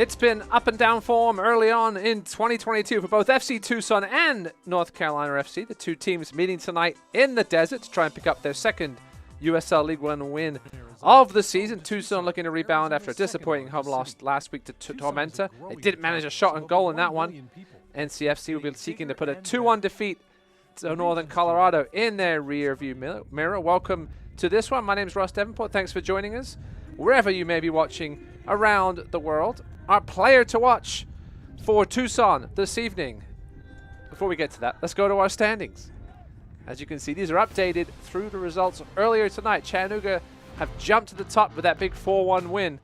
It's been up and down form early on in 2022 for both FC Tucson and North Carolina FC. The two teams meeting tonight in the desert to try and pick up their second USL League One win of the season. Tucson looking to rebound after a disappointing home loss last week to Tormenta. They didn't manage a shot on goal in that one. NCFC will be seeking to put a 2-1 defeat to Northern Colorado in their rear view mirror. Welcome to this one. My name is Ross Davenport. Thanks for joining us wherever you may be watching around the world. Our player to watch for Tucson this evening. Before we get to that, let's go to our standings. As you can see, these are updated through the results earlier tonight. Chattanooga have jumped to the top with that big 4-1 win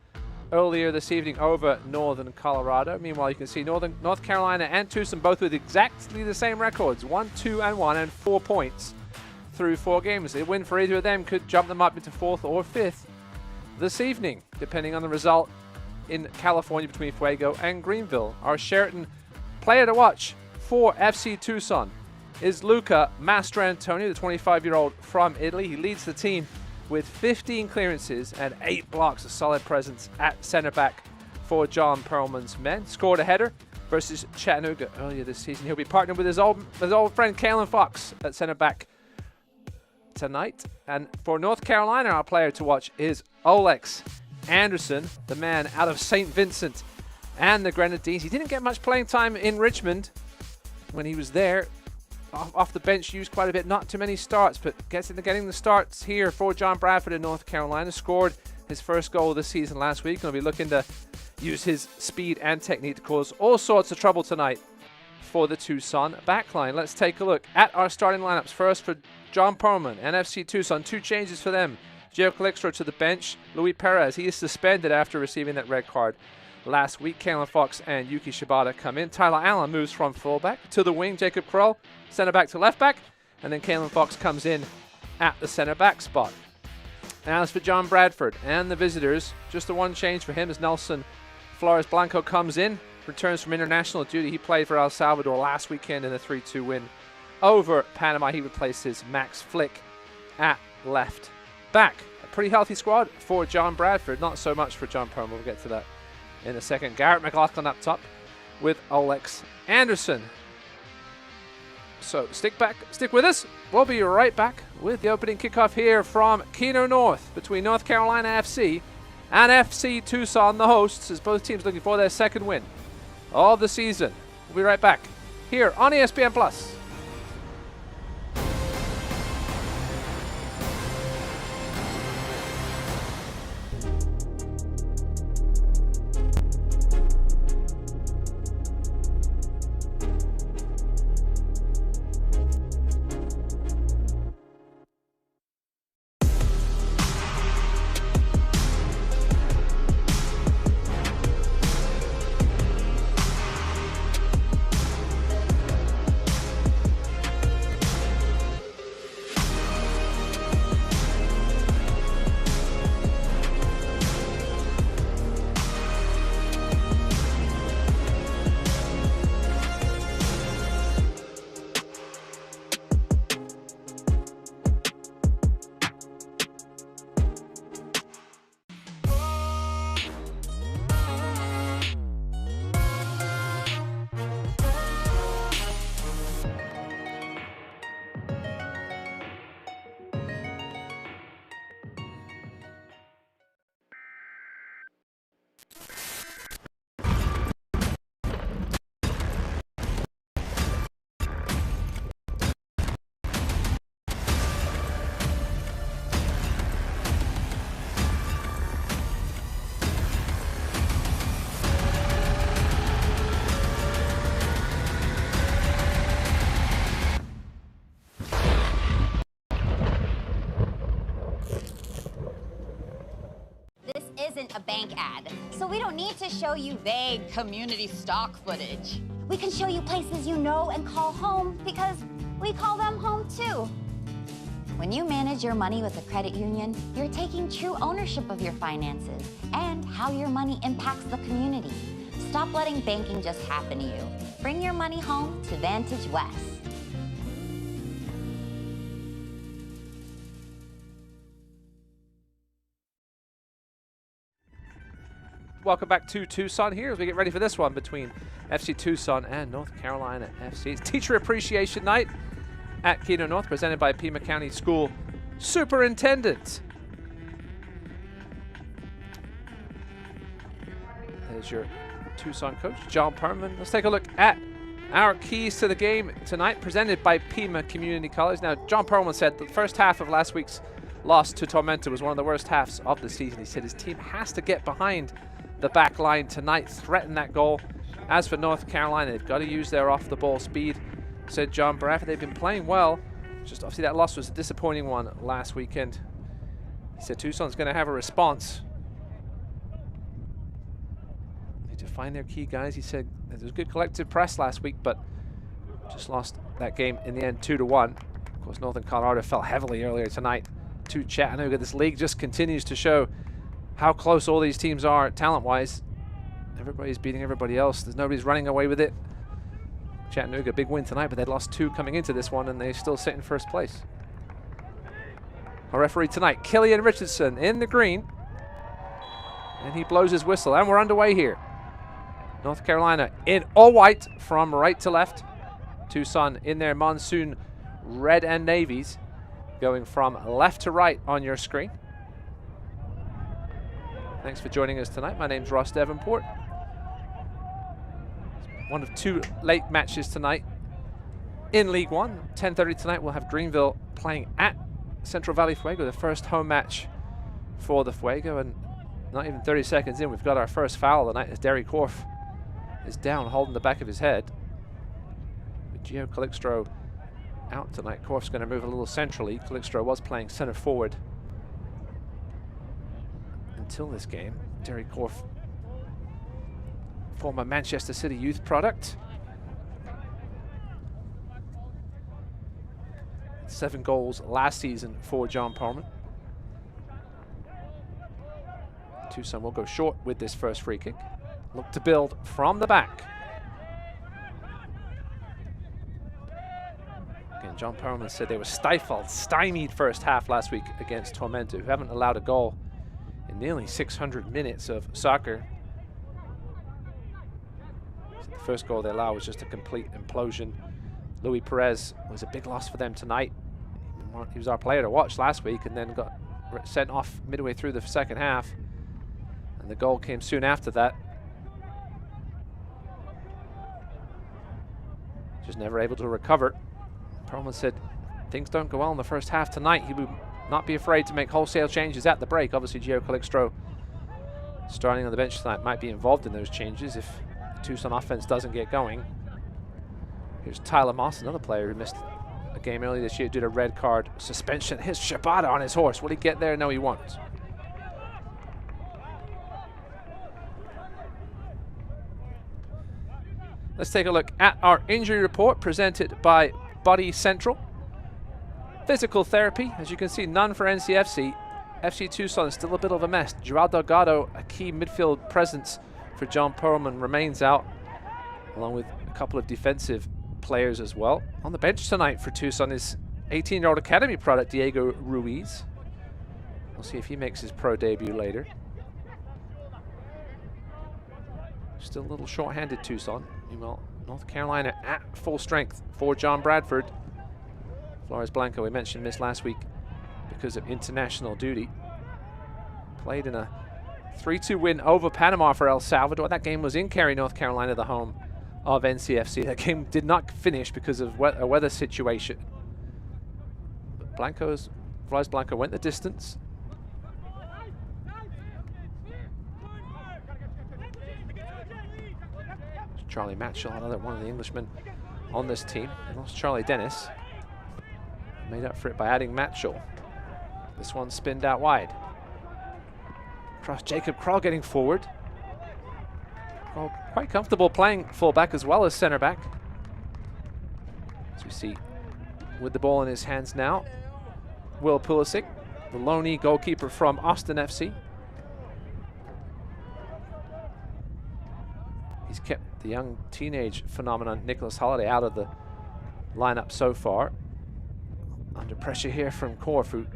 earlier this evening over Northern Colorado. Meanwhile, you can see North Carolina and Tucson both with exactly the same records, 1-2-1 and 4 points through 4 games. A win for either of them could jump them up into 4th or 5th this evening, depending on the result in California between Fuego and Greenville. Our Sheraton player to watch for FC Tucson is Luca Mastrantonio, the 25-year-old from Italy. He leads the team with 15 clearances and 8 blocks, a solid presence at center back for John Perlman's men. Scored a header versus Chattanooga earlier this season. He'll be partnered with his old friend Kalen Fox at center back tonight. And for North Carolina, our player to watch is Olex Anderson, the man out of St. Vincent and the Grenadines. He didn't get much playing time in Richmond when he was there. Off the bench, used quite a bit, not too many starts, but getting the starts here for John Bradford in North Carolina. Scored his first goal of the season last week, and will be looking to use his speed and technique to cause all sorts of trouble tonight for the Tucson backline. Let's take a look at our starting lineups. First for John Perlman and FC Tucson, 2 changes for them. Gio Calixto to the bench. Luis Perez, he is suspended after receiving that red card last week. Kalen Fox and Yuki Shibata come in. Tyler Allen moves from fullback to the wing. Jacob Kroll, center back to left back. And then Kalen Fox comes in at the center back spot. Now as for John Bradford and the visitors, just the one change for him as Nelson Flores Blanco comes in. Returns from international duty. He played for El Salvador last weekend in a 3-2 win over Panama. He replaces Max Flick at left back. A pretty healthy squad for John Bradford. Not so much for John Perlman. We'll get to that in a second. Garrett Mclaughlin up top with Olex Anderson. So stick with us. We'll be right back with the opening kickoff here from Keno North between North Carolina FC and FC Tucson, the hosts, as both teams looking for their second win of the season. We'll be right back here on ESPN Plus. Isn't a bank ad, so we don't need to show you vague community stock footage. We can show you places you know and call home because we call them home too. When you manage your money with a credit union, you're taking true ownership of your finances and how your money impacts the community. Stop letting banking just happen to you. Bring your money home to Vantage West. Welcome back to Tucson here as we get ready for this one between FC Tucson and North Carolina FC. It's Teacher Appreciation Night at Keno North, presented by Pima County School Superintendent. There's your Tucson coach, John Perman. Let's take a look at our keys to the game tonight, presented by Pima Community College. Now, John Perman said the first half of last week's loss to Tormenta was one of the worst halves of the season. He said his team has to get behind the back line tonight, threaten that goal. As for North Carolina, they've got to use their off-the-ball speed, said John Bradford. They've been playing well. Just obviously that loss was a disappointing one last weekend. He said Tucson's going to have a response. Need to find their key guys. He said there was good collective press last week, but just lost that game in the end 2-1. Of course, Northern Colorado fell heavily earlier tonight to Chattanooga. This league just continues to show how close all these teams are talent-wise. Everybody's beating everybody else. There's nobody's running away with it. Chattanooga, big win tonight, but they'd lost 2 coming into this one, and they still sit in first place. Our referee tonight, Killian Richardson, in the green. And he blows his whistle, and we're underway here. North Carolina in all white from right to left. Tucson in their monsoon red and navies, going from left to right on your screen. Thanks for joining us tonight. My name's Ross Davenport. One of 2 late matches tonight in League One. 10:30 tonight we'll have Greenville playing at Central Valley Fuego, the first home match for the Fuego. And not even 30 seconds in, we've got our first foul of the night as Derry Korf is down, holding the back of his head. With Gio Calixtro out tonight, Korf's going to move a little centrally. Calixtro was playing center forward until this game. Derry Korf, former Manchester City youth product. 7 goals last season for John Perman. Tucson will go short with this first free kick. Look to build from the back. Again, John Perman said they were stifled, stymied first half last week against Tormenta, who haven't allowed a goal in nearly 600 minutes of soccer. The first goal they allowed was just a complete implosion. Luis Perez was a big loss for them tonight. He was our player to watch last week and then got sent off midway through the second half. And the goal came soon after that. Just never able to recover. Perlman said things don't go well in the first half tonight. He would not be afraid to make wholesale changes at the break. Obviously, Gio Calixtro starting on the bench tonight might be involved in those changes if the Tucson offense doesn't get going. Here's Tyler Moss, another player who missed a game earlier this year due to red card suspension. Here's Shibata on his horse. Will he get there? No, he won't. Let's take a look at our injury report presented by Body Central. Physical therapy, as you can see, none for NCFC. FC Tucson is still a bit of a mess. Joao Delgado, a key midfield presence for John Perlman, remains out, along with a couple of defensive players as well. On the bench tonight for Tucson is 18-year-old academy product Diego Ruiz. We'll see if he makes his pro debut later. Still a little short-handed Tucson. Meanwhile, North Carolina at full strength for John Bradford. Flores Blanco, we mentioned, missed last week because of international duty. Played in a 3-2 win over Panama for El Salvador. That game was in Cary, North Carolina, the home of NCFC. That game did not finish because of a weather situation. But Flores Blanco went the distance. Charlie Matchell, another one of the Englishmen on this team. They lost Charlie Dennis. Made up for it by adding Matchell. This one spinned out wide. Across Jacob Kroll getting forward. Kroll quite comfortable playing fullback as well as center back. As we see with the ball in his hands now, Will Pulisic, the loanee goalkeeper from Austin FC. He's kept the young teenage phenomenon Nicholas Holiday out of the lineup so far. Under pressure here from Korf, who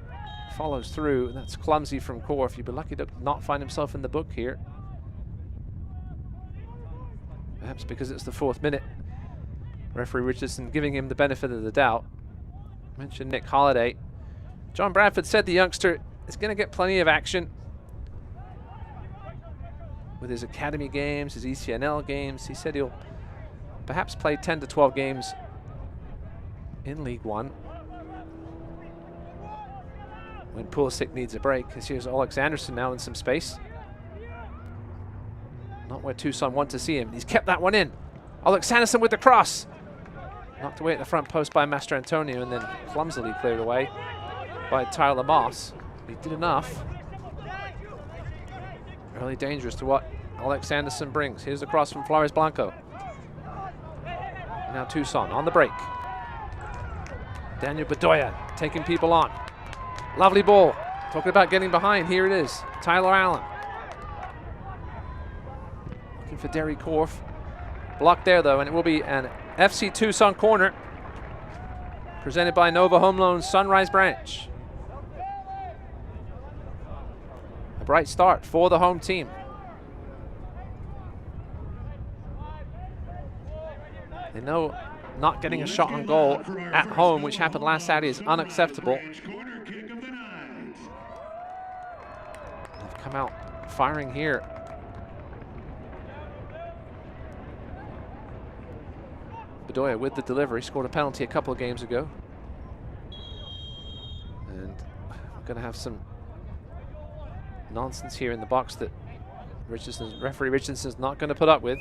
follows through, and that's clumsy from Korf. You'd be lucky to not find himself in the book here. Perhaps because it's the 4th minute. Referee Richardson giving him the benefit of the doubt. Mentioned Nick Holliday. John Bradford said the youngster is going to get plenty of action with his academy games, his ECNL games. He said he'll perhaps play 10 to 12 games in League One when Pulisic needs a break. Because here's Alex Anderson now in some space. Not where Tucson want to see him. He's kept that one in. Alex Anderson with the cross. Knocked away at the front post by Master Antonio and then clumsily cleared away by Tyler Moss. He did enough. Really dangerous to what Alex Anderson brings. Here's the cross from Flores Blanco. Now Tucson on the break. Daniel Bedoya taking people on. Lovely ball. Talking about getting behind. Here it is. Tyler Allen. Looking for Derry Korf. Blocked there though, and it will be an FC Tucson corner. Presented by Nova Home Loans Sunrise Branch. A bright start for the home team. They know not getting a shot on goal at home, which happened last Saturday, is unacceptable. They've come out firing here. Bedoya with the delivery, scored a penalty a couple of games ago. And we're going to have some nonsense here in the box that referee Richardson's not going to put up with.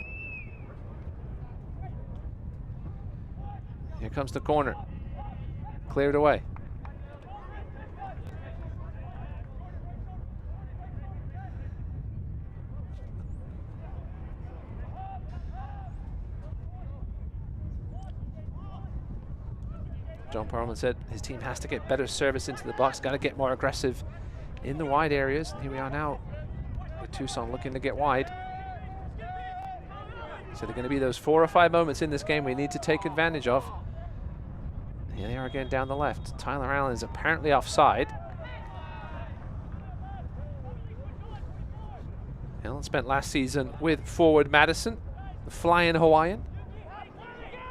Here comes the corner. Cleared away. John Parliament said his team has to get better service into the box, got to get more aggressive in the wide areas. And here we are now with Tucson looking to get wide. So they're going to be those 4 or 5 moments in this game we need to take advantage of. Here they are again down the left. Tyler Allen is apparently offside. Allen spent last season with forward Madison, the flying Hawaiian.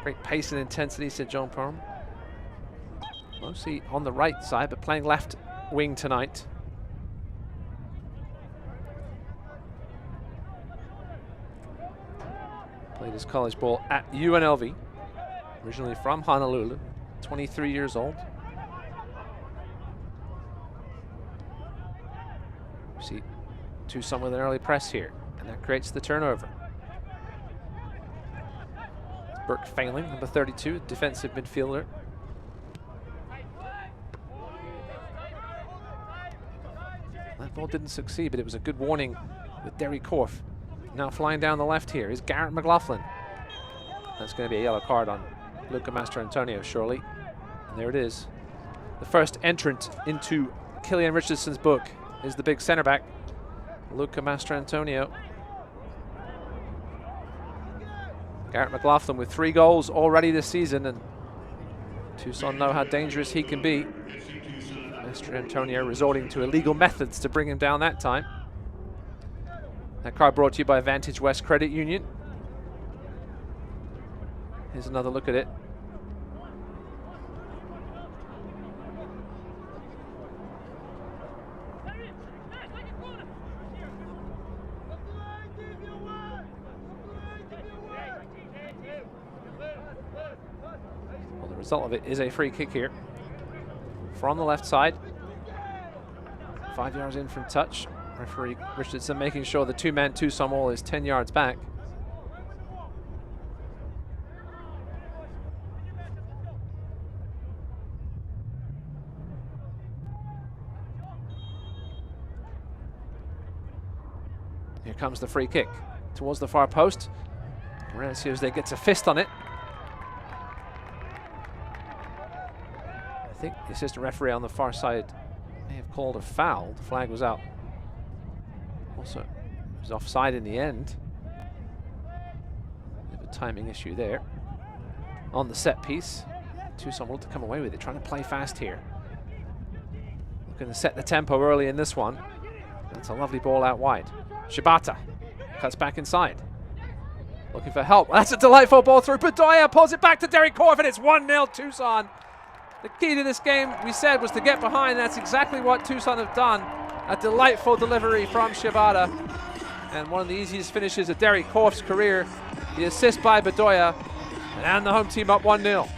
Great pace and intensity, said John Parham. Mostly on the right side, but playing left wing tonight. Played his college ball at UNLV. Originally from Honolulu. 23 years old. See Tucson with an early press here, and that creates the turnover. Burke failing, number 32, defensive midfielder. That ball didn't succeed, but it was a good warning with Derry Korf. Now flying down the left here is Garrett McLaughlin. That's going to be a yellow card on Luca Master Antonio, surely. And there it is. The first entrant into Killian Richardson's book is the big center back, Luca Master Antonio. Garrett McLaughlin with 3 goals already this season, and Tucson know how dangerous he can be. Master Antonio resorting to illegal methods to bring him down that time. That card brought to you by Vantage West Credit Union. Here's another look at it. Well, the result of it is a free kick here from the left side. 5 yards in from touch. Referee Richardson making sure the 2-man Tucson wall is 10 yards back. Here comes the free kick towards the far post. Marancio as they gets a fist on it. I think the assistant referee on the far side may have called a foul. The flag was out. Also, it was offside in the end. Bit of a timing issue there. On the set piece, Tucson will to come away with it, trying to play fast here. Looking to set the tempo early in this one. That's a lovely ball out wide. Shibata cuts back inside. Looking for help. That's a delightful ball through. Bedoya pulls it back to Derek Korf, and it's 1-0 Tucson. The key to this game, we said, was to get behind. That's exactly what Tucson have done. A delightful delivery from Shibata. And one of the easiest finishes of Derek Korf's career. The assist by Bedoya. And the home team up 1-0.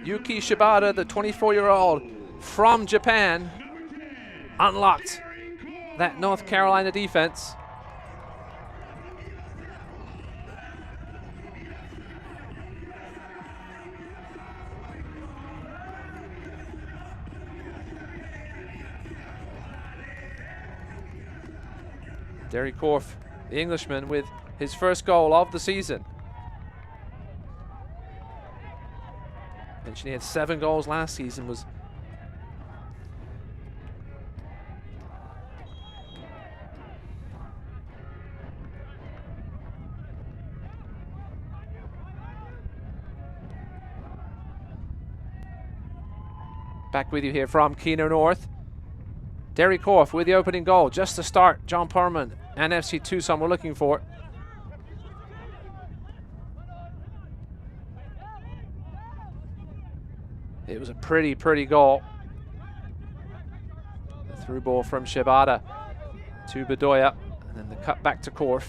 Yuki Shibata, the 24-year-old from Japan, unlocked that North Carolina defense. Derek Korf, the Englishman, with his first goal of the season. Mentioned he had 7 goals last season. Was back with you here from Keno North. Derek Korf with the opening goal, just to start. John Perman and FC Tucson were looking for. It was a pretty goal. The through ball from Shibata to Bedoya, and then the cut back to Korf.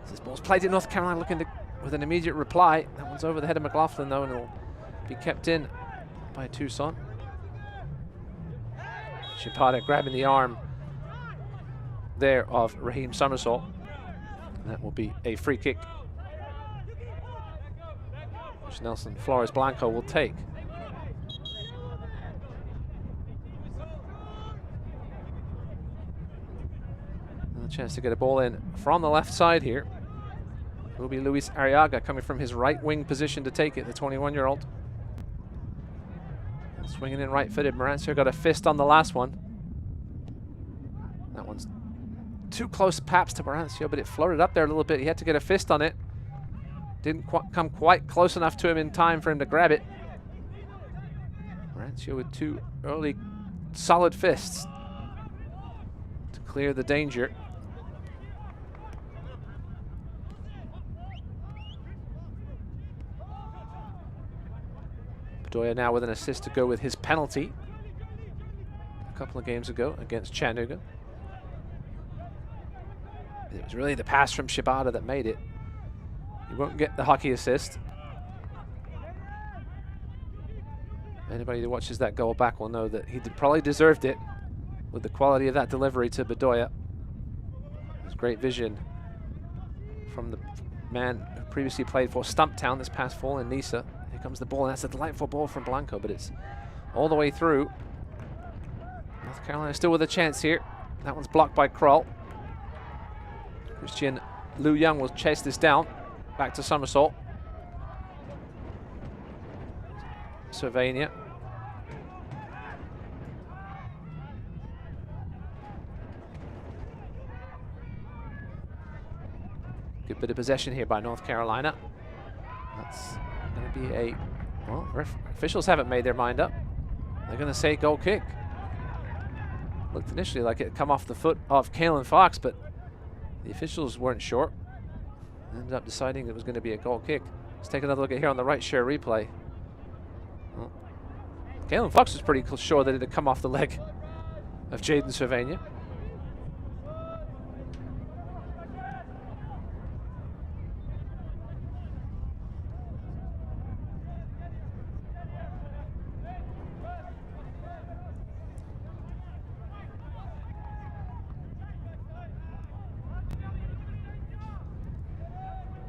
This ball's played in North Carolina, looking with an immediate reply. That one's over the head of McLaughlin though, and it'll be kept in by Tucson. Shibata grabbing the arm there of Raheem Somersault. And that will be a free kick, which Nelson Flores Blanco will take. And a chance to get a ball in from the left side here. It will be Luis Arriaga coming from his right wing position to take it, the 21-year-old. Swinging in right-footed. Marancio got a fist on the last one. That one's too close perhaps to Marancio, but it floated up there a little bit. He had to get a fist on it. Didn't come quite close enough to him in time for him to grab it. Marancio with 2 early solid fists to clear the danger. Bedoya now with an assist to go with his penalty a couple of games ago against Chattanooga. It was really the pass from Shibata that made it. He won't get the hockey assist. Anybody who watches that goal back will know that he probably deserved it with the quality of that delivery to Bedoya. It was great vision from the man who previously played for Stumptown this past fall in Nisa. Here comes the ball, and that's a delightful ball from Blanco, but it's all the way through. North Carolina still with a chance here. That one's blocked by Kroll. Christian Liu Young will chase this down. Back to Somersault. Cervania. Good bit of possession here by North Carolina. That's going to be a, well, officials haven't made their mind up. They're going to say goal kick. Looked initially like it had come off the foot of Kalen Fox, but the officials weren't sure. Ended up deciding it was going to be a goal kick. Let's take another look at here on the right share replay. Well, Kalen Fox was pretty sure that it had come off the leg of Jaden Cervania.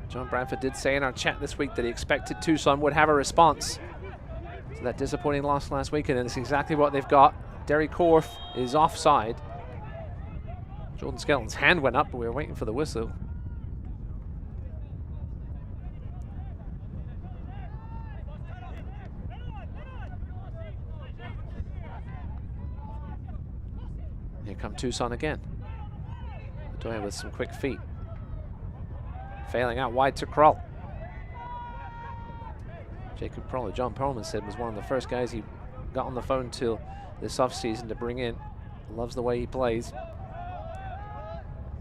John Bradford did say in our chat this week that he expected Tucson would have a response to that disappointing loss last weekend, and it's exactly what they've got. Derek Korf is offside. Jordan Skelton's hand went up, but we were waiting for the whistle. Here come Tucson again. Bedoya with some quick feet. Failing out wide to Kroll. Jacob Kroll, John Perlman said, was one of the first guys he got on the phone till this offseason to bring in. Loves the way he plays.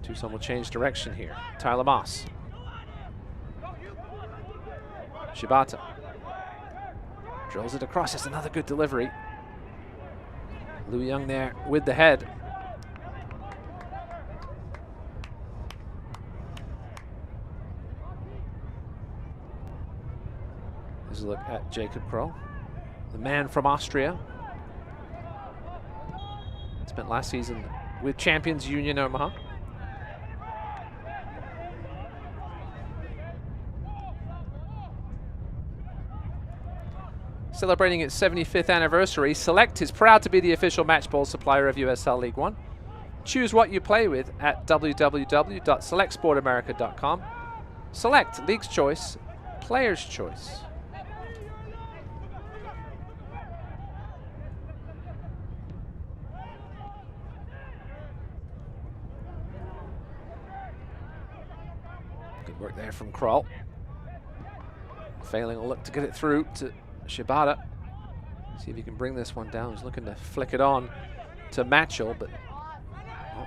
Tucson will change direction here. Tyler Moss. Shibata. Drills it across. It's another good delivery. Lou Young there with the head. Here's a look at Jacob Kroll, the man from Austria. Spent last season with Champions Union Omaha. Celebrating its 75th anniversary, Select is proud to be the official match ball supplier of USL League One. Choose what you play with at www.selectsportamerica.com. Select, League's choice, player's choice. Good work there from Kroll. Failing a look to get it through to Shibata. See if he can bring this one down. He's looking to flick it on to Matchell, but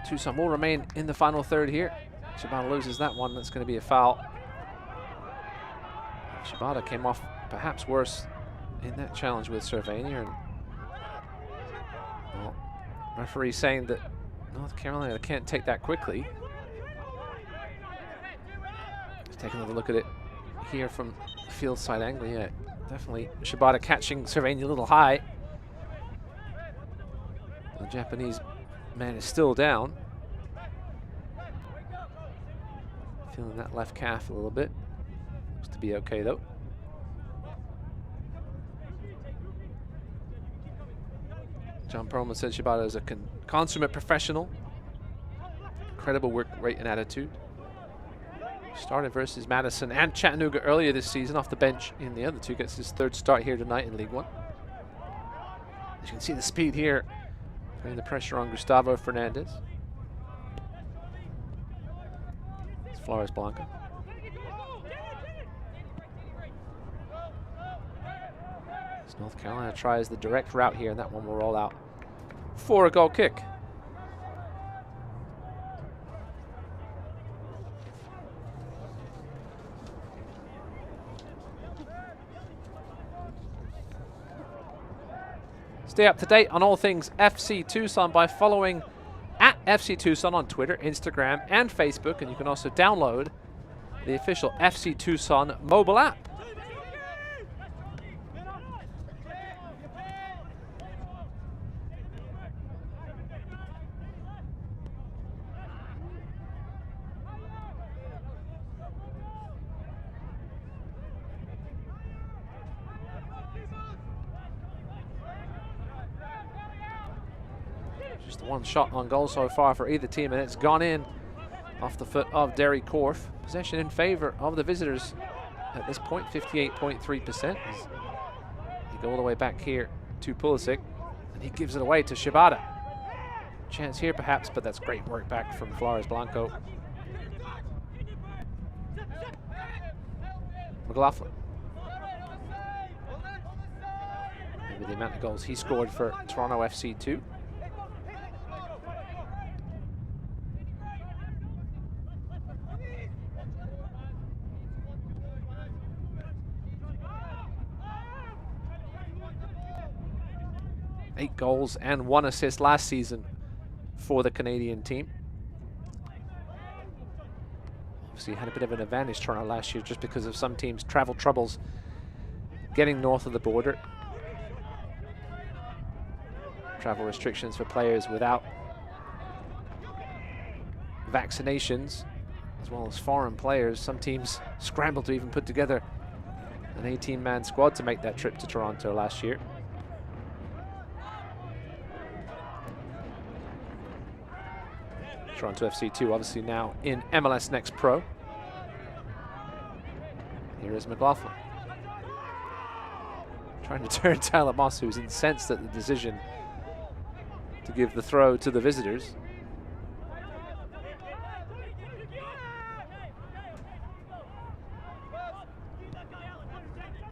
Tucson will remain in the final third here. Shibata loses that one. That's going to be a foul. Shibata came off perhaps worse in that challenge with Cervania. And well, referee saying that North Carolina can't take that quickly. Let's take another look at it here from the field side angle. Yeah, definitely Shibata catching Cervania a little high. The Japanese man is still down. Feeling that left calf a little bit. Looks to be okay though. John Perlman said Shibata is a consummate professional. Incredible work rate and attitude. Started versus Madison and Chattanooga earlier this season off the bench in the other two. Gets his third start here tonight in League One. As you can see the speed here, putting the pressure on Gustavo Fernandez. It's Flores Blanco. As North Carolina tries the direct route here, and that one will roll out for a goal kick. Stay up to date on all things FC Tucson by following at FC Tucson on Twitter, Instagram, and Facebook. And you can also download the official FC Tucson mobile app. Just the one shot on goal so far for either team, and it's gone in off the foot of Derry Korf. Possession in favor of the visitors at this point, 58.3%. They go all the way back here to Pulisic, and he gives it away to Shibata. Chance here perhaps, but that's great work back from Flores Blanco. McLaughlin. Maybe the amount of goals he scored for Toronto FC too. Eight goals and 1 assist last season for the Canadian team. Obviously had a bit of an advantage Toronto last year just because of some teams' travel troubles getting north of the border. Travel restrictions for players without vaccinations, as well as foreign players. Some teams scrambled to even put together an 18-man squad to make that trip to Toronto last year. Toronto FC2 obviously now in MLS Next Pro. Here is McLaughlin. Trying to turn Tyler Moss, who's incensed at the decision to give the throw to the visitors.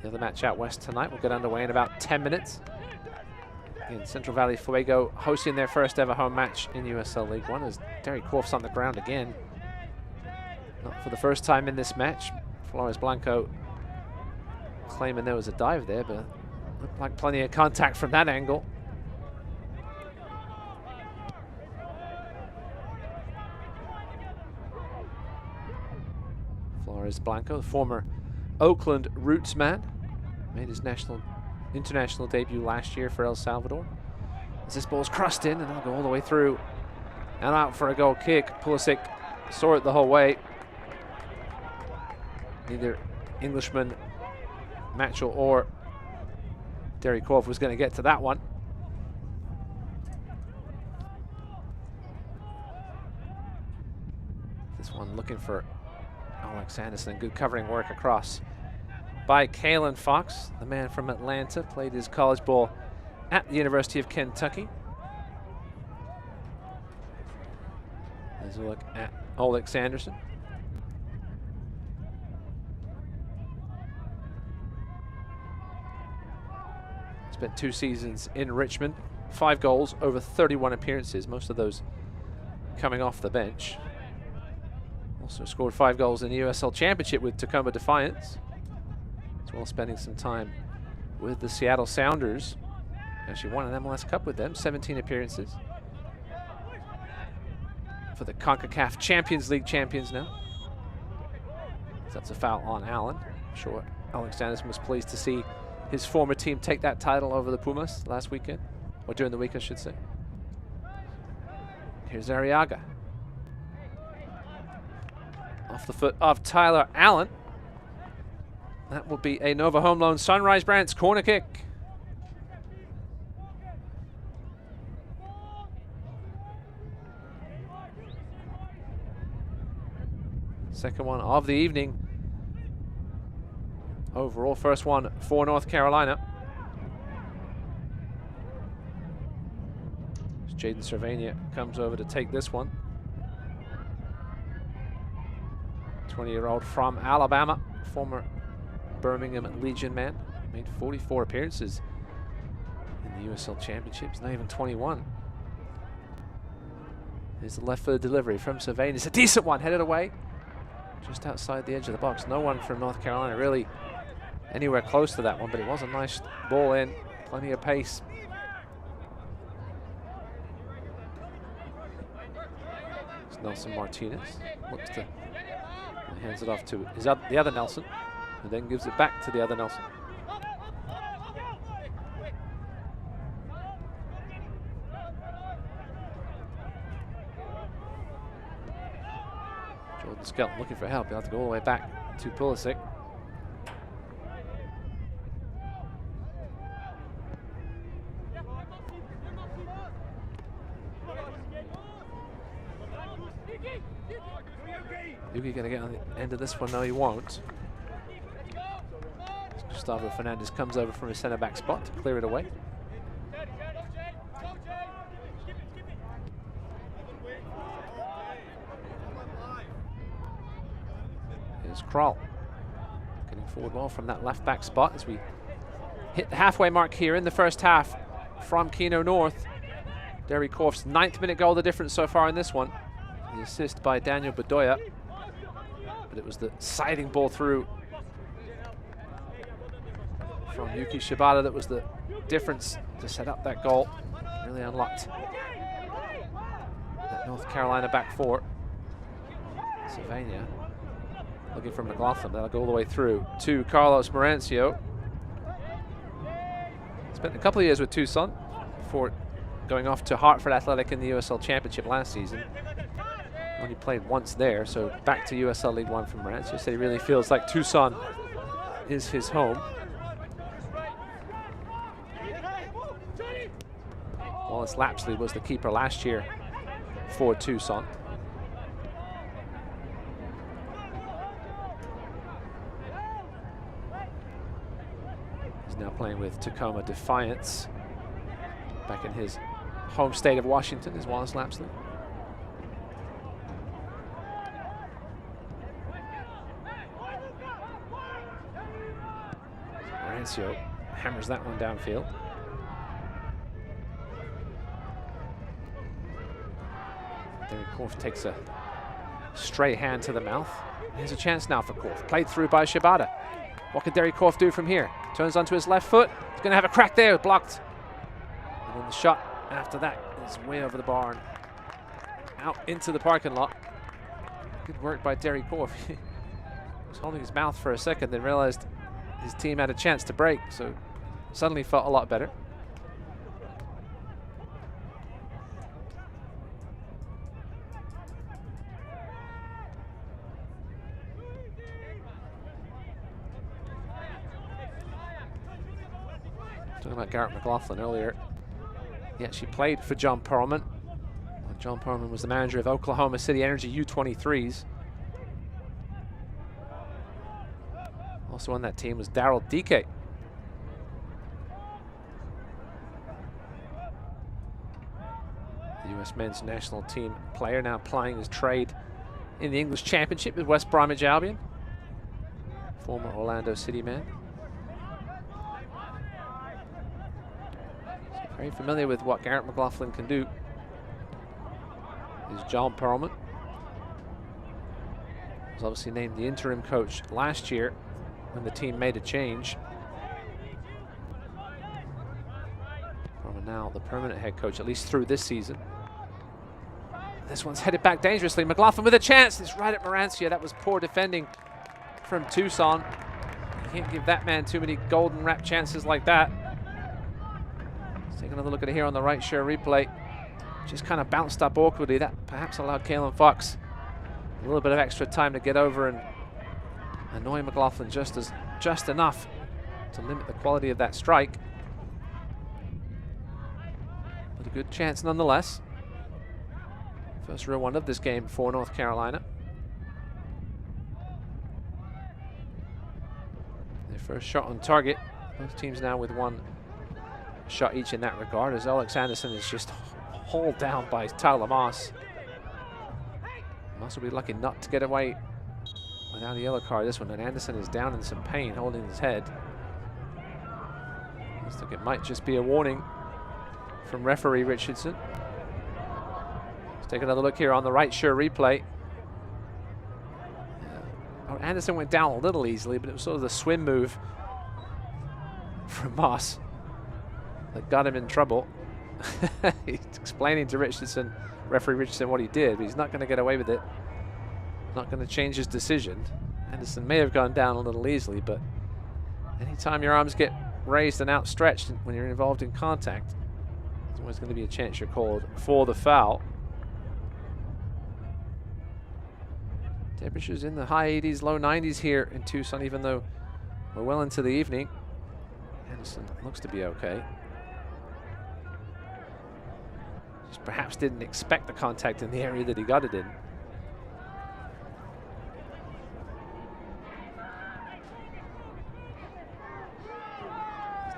The other match out west tonight will get underway in about 10 minutes. in Central Valley Fuego hosting their first ever home match in USL League One as Derry Quorf's on the ground again. Not for the first time in this match. Flores Blanco claiming there was a dive there, but looked like plenty of contact from that angle. Flores Blanco, the former Oakland Roots man, made his international debut last year for El Salvador. As this ball's crossed in, and it'll go all the way through and out for a goal kick. Pulisic saw it the whole way. Neither Englishman, Marancio, or Derry Quorf was going to get to that one. This one looking for Alex Anderson. Good covering work across by Kalen Fox, the man from Atlanta. Played his college ball at the University of Kentucky. There's a look at Alex Anderson. Spent 2 seasons in Richmond, 5 goals over 31 appearances, most of those coming off the bench. Also scored 5 goals in the USL Championship with Tacoma Defiance, as well as spending some time with the Seattle Sounders. Actually won an MLS Cup with them, 17 appearances. For the CONCACAF Champions League champions now. That's a foul on Allen. I'm sure Alex Anderson was pleased to see his former team take that title over the Pumas last weekend, or during the week, I should say. Here's Arriaga. Off the foot of Tyler Allen. That will be a Nova home loan Sunrise Brants corner kick. Second one of the evening. Overall, first one for North Carolina. Jaden Cervania comes over to take this one. 20-year-old from Alabama, former Birmingham Legion man. Made 44 appearances in the USL Championships, not even 21. Here's the left-footed delivery from Cervania. It's a decent one, headed away. Just outside the edge of the box. No one from North Carolina really anywhere close to that one, but it was a nice ball in. Plenty of pace. It's Nelson Martinez. Looks to, hands it off to the other Nelson, who then gives it back to the other Nelson. Jordan Skelton looking for help. He'll have to go all the way back to Pulisic. Yuki going to get on the end of this one? No, he won't. Gustavo Fernandez comes over from his centre-back spot to clear it away. Here's Kroll getting forward well from that left-back spot as we hit the halfway mark here in the first half from Keno North. Derry Quorf's 9th minute goal, the difference so far in this one. The assist by Daniel Bedoya. But it was the siding ball through from Yuki Shibata that was the difference to set up that goal. Really unlocked that North Carolina back four. Cervania looking for McLaughlin. That'll go all the way through to Carlos Marancio. Spent a couple of years with Tucson before going off to Hartford Athletic in the USL Championship last season. Only played once there, so back to USL League One from Marancio. Said he really feels like Tucson is his home. Wallace Lapsley was the keeper last year for Tucson. He's now playing with Tacoma Defiance. Back in his home state of Washington is Wallace Lapsley. Marancio hammers that one downfield. Derek Korf takes a straight hand to the mouth. Here's a chance now for Korf. Played through by Shibata. What can Derek Korf do from here? Turns onto his left foot. He's going to have a crack there. Blocked. And then the shot after that is way over the bar and out into the parking lot. Good work by Derek Korf. He was holding his mouth for a second, then realized his team had a chance to break, so suddenly felt a lot better. Talking about Garrett McLaughlin earlier. He actually played for John Perlman. John Perlman was the manager of Oklahoma City Energy U23s. Also on that team was Daryl Dike. The U.S. men's national team player now plying his trade in the English Championship with West Bromwich Albion. Former Orlando City man. Very familiar with what Garrett McLaughlin can do. Is John Perlman. Was obviously named the interim coach last year when the team made a change. Perlman now the permanent head coach, at least through this season. This one's headed back dangerously. McLaughlin with a chance. It's right at Marancio. That was poor defending from Tucson. You can't give that man too many golden wrap chances like that. Let's take another look at it here on the right share replay. Just kind of bounced up awkwardly. That perhaps allowed Kalen Fox a little bit of extra time to get over and annoy McLaughlin just enough to limit the quality of that strike. But a good chance nonetheless. First real one of this game for North Carolina. Their first shot on target. Both teams now with one shot each in that regard, as Alex Anderson is just hauled down by Tyler Moss. Moss will be lucky not to get away without a yellow card this one, and Anderson is down in some pain, holding his head. Looks like it might just be a warning from referee Richardson. Let's take another look here on the right sure replay. Oh, Anderson went down a little easily, but it was sort of the swim move from Moss that got him in trouble. He's explaining to Richardson, referee Richardson, what he did, but he's not going to get away with it. Not going to change his decision. Anderson may have gone down a little easily, but anytime your arms get raised and outstretched when you're involved in contact, there's always going to be a chance you're called for the foul. Temperatures in the high 80s, low 90s here in Tucson, even though we're well into the evening. Anderson looks to be okay. Just perhaps didn't expect the contact in the area that he got it in.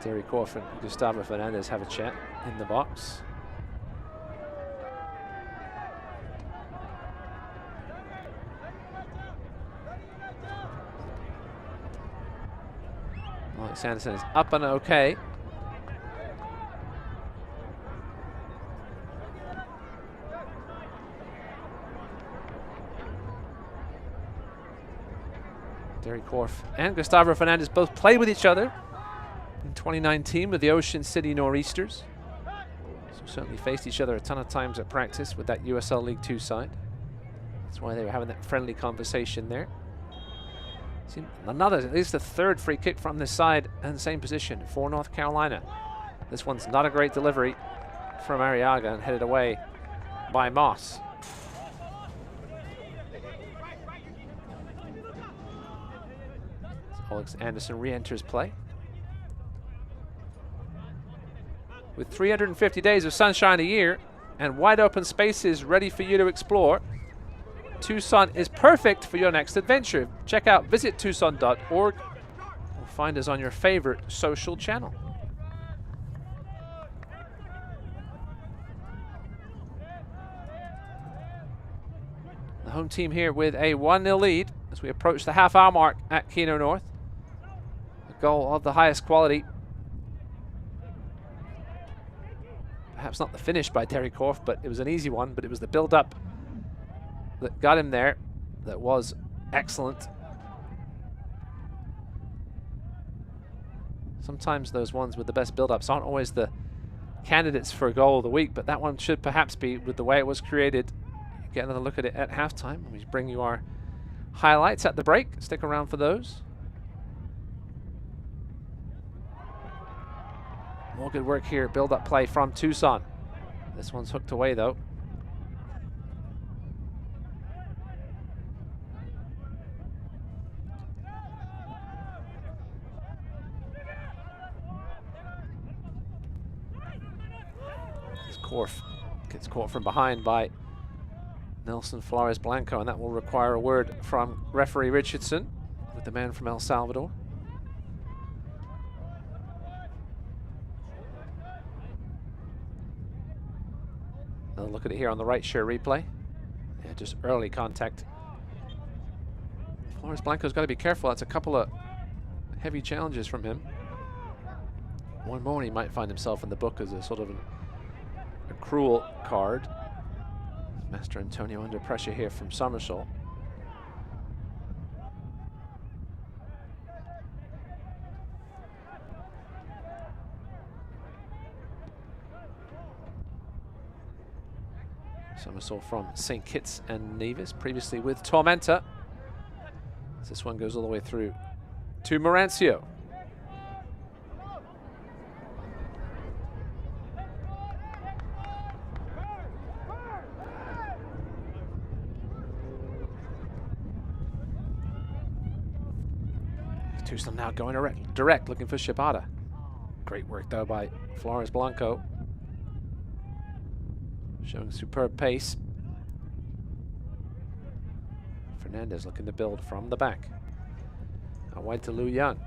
Derek Korf and Gustavo Fernandez have a chat in the box. Alex Anderson is up and okay. Derek Korf and Gustavo Fernandez both played with each other in 2019 with the Ocean City Nor'easters. So certainly faced each other a ton of times at practice with that USL League 2 side. That's why they were having that friendly conversation there. Another, at least the third free kick from this side and same position for North Carolina. This one's not a great delivery from Arriaga and headed away by Moss. Alex Anderson re-enters play. With 350 days of sunshine a year and wide open spaces ready for you to explore, Tucson is perfect for your next adventure. Check out visittucson.org or find us on your favorite social channel. The home team here with a 1-0 lead as we approach the half-hour mark at Keno North. A goal of the highest quality. Perhaps not the finish by Derek Korf, but it was an easy one, but it was the build-up that got him there that was excellent. Sometimes those ones with the best build-ups aren't always the candidates for a goal of the week, but that one should perhaps be with the way it was created. Get another look at it at halftime. We bring you our highlights at the break. Stick around for those. More good work here. Build-up play from Tucson. This one's hooked away, though. Korf gets caught from behind by Nelson Flores Blanco, and that will require a word from referee Richardson with the man from El Salvador. Another look at it here on the right share replay. Yeah, just early contact. Flores Blanco's got to be careful. That's a couple of heavy challenges from him. One more and he might find himself in the book as a sort of a cruel card. Master Antonio under pressure here from Somersault. Somersault from St. Kitts and Nevis, previously with Tormenta. As this one goes all the way through to Marancio. Tucson now going direct, looking for Shibata. Great work though by Flores Blanco. Showing superb pace. Fernandez looking to build from the back. Out wide to Liu Young.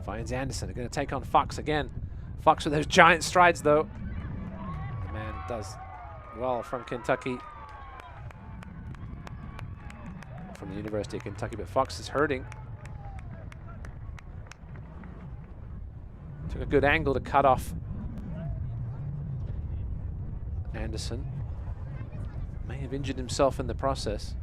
Finds Anderson. They're going to take on Fox again. Fox with those giant strides though. The man does well from Kentucky. From the University of Kentucky, but Fox is hurting. Took a good angle to cut off Anderson. May have injured himself in the process.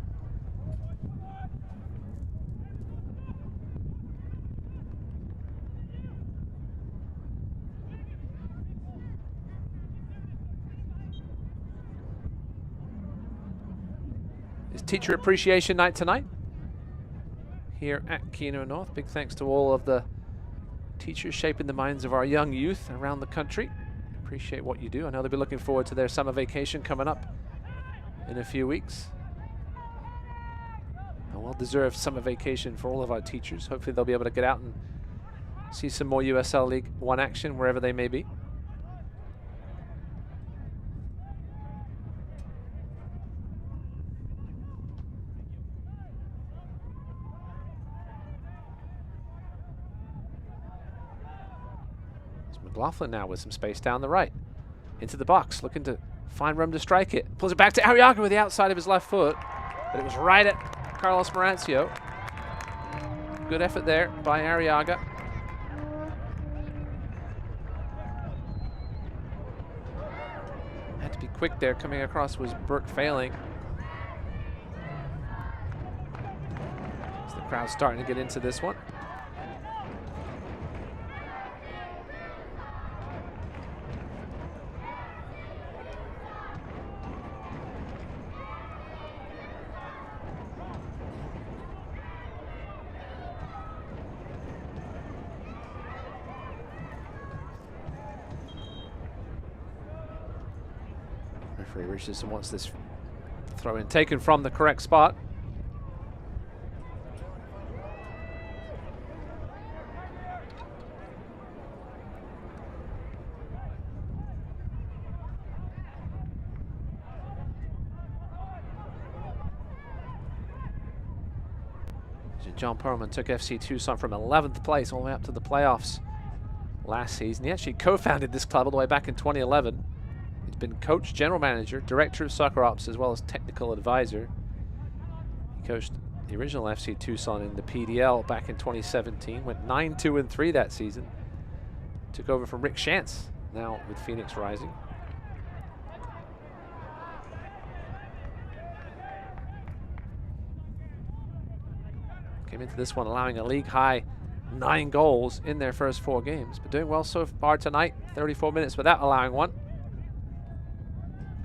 It's Teacher Appreciation Night tonight here at Keno North. Big thanks to all of the teachers shaping the minds of our young youth around the country. Appreciate what you do. I know they'll be looking forward to their summer vacation coming up in a few weeks. A well-deserved summer vacation for all of our teachers. Hopefully they'll be able to get out and see some more USL League One action wherever they may be. McLaughlin now with some space down the right. Into the box, looking to find room to strike it. Pulls it back to Arriaga with the outside of his left foot. But it was right at Carlos Marancio. Good effort there by Arriaga. Had to be quick there. Coming across was Burke failing. As the crowd's starting to get into this one. Referee Richardson wants this throw in taken from the correct spot. John Perlman took FC Tucson from 11th place all the way up to the playoffs last season. He actually co-founded this club all the way back in 2011. He's been coach, general manager, director of soccer ops, as well as technical advisor. He coached the original FC Tucson in the PDL back in 2017. Went 9-2-3 that season. Took over from Rick Shantz, now with Phoenix Rising. Came into this one allowing a league-high 9 goals in their first 4 games, but doing well so far tonight. 34 minutes without allowing one.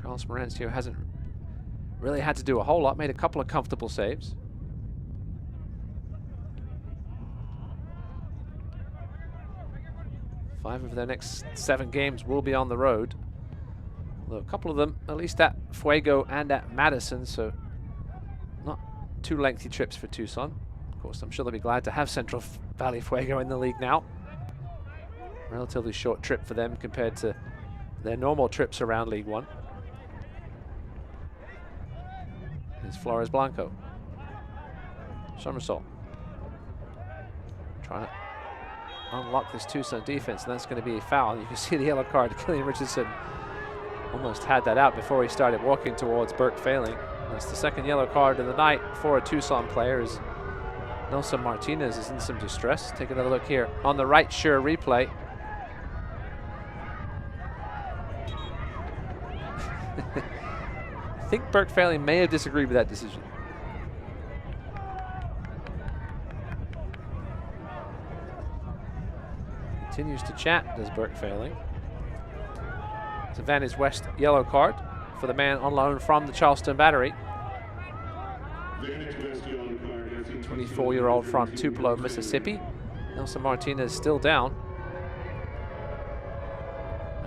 Carlos Marancio hasn't really had to do a whole lot, made a couple of comfortable saves. Five of their next 7 games will be on the road. Although a couple of them, at least at Fuego and at Madison, so not too lengthy trips for Tucson. Of course, I'm sure they'll be glad to have Central Valley Fuego in the league now. Relatively short trip for them compared to their normal trips around League One. Here's Flores Blanco. Somersault. Trying to unlock this Tucson defense, and that's going to be a foul. You can see the yellow card. Killian Richardson almost had that out before he started walking towards Burke Failing. That's the second yellow card of the night for a Tucson player, as Nelson Martinez is in some distress. Take another look here on the right sure replay. I think Burke Failing may have disagreed with that decision. Continues to chat, does Burke Failing. It's a Vantage West yellow card for the man on loan from the Charleston Battery. 24-year-old from Tupelo, Mississippi. Nelson Martinez still down.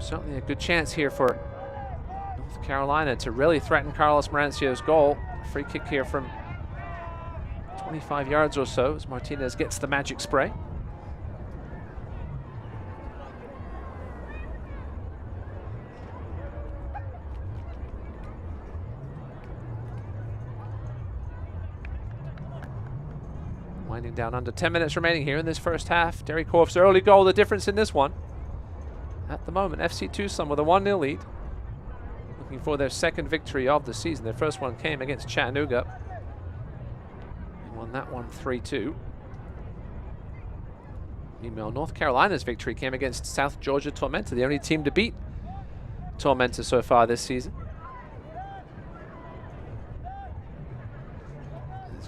Certainly a good chance here for North Carolina to really threaten Carlos Marancio's goal. A free kick here from 25 yards or so as Martinez gets the magic spray. Winding down, under 10 minutes remaining here in this first half. Derry Corf's early goal, the difference in this one. At the moment, FC Tucson with a 1-0 lead. Looking for their second victory of the season. Their first one came against Chattanooga. They won that one 3-2. Meanwhile, North Carolina's victory came against South Georgia Tormenta, the only team to beat Tormenta so far this season.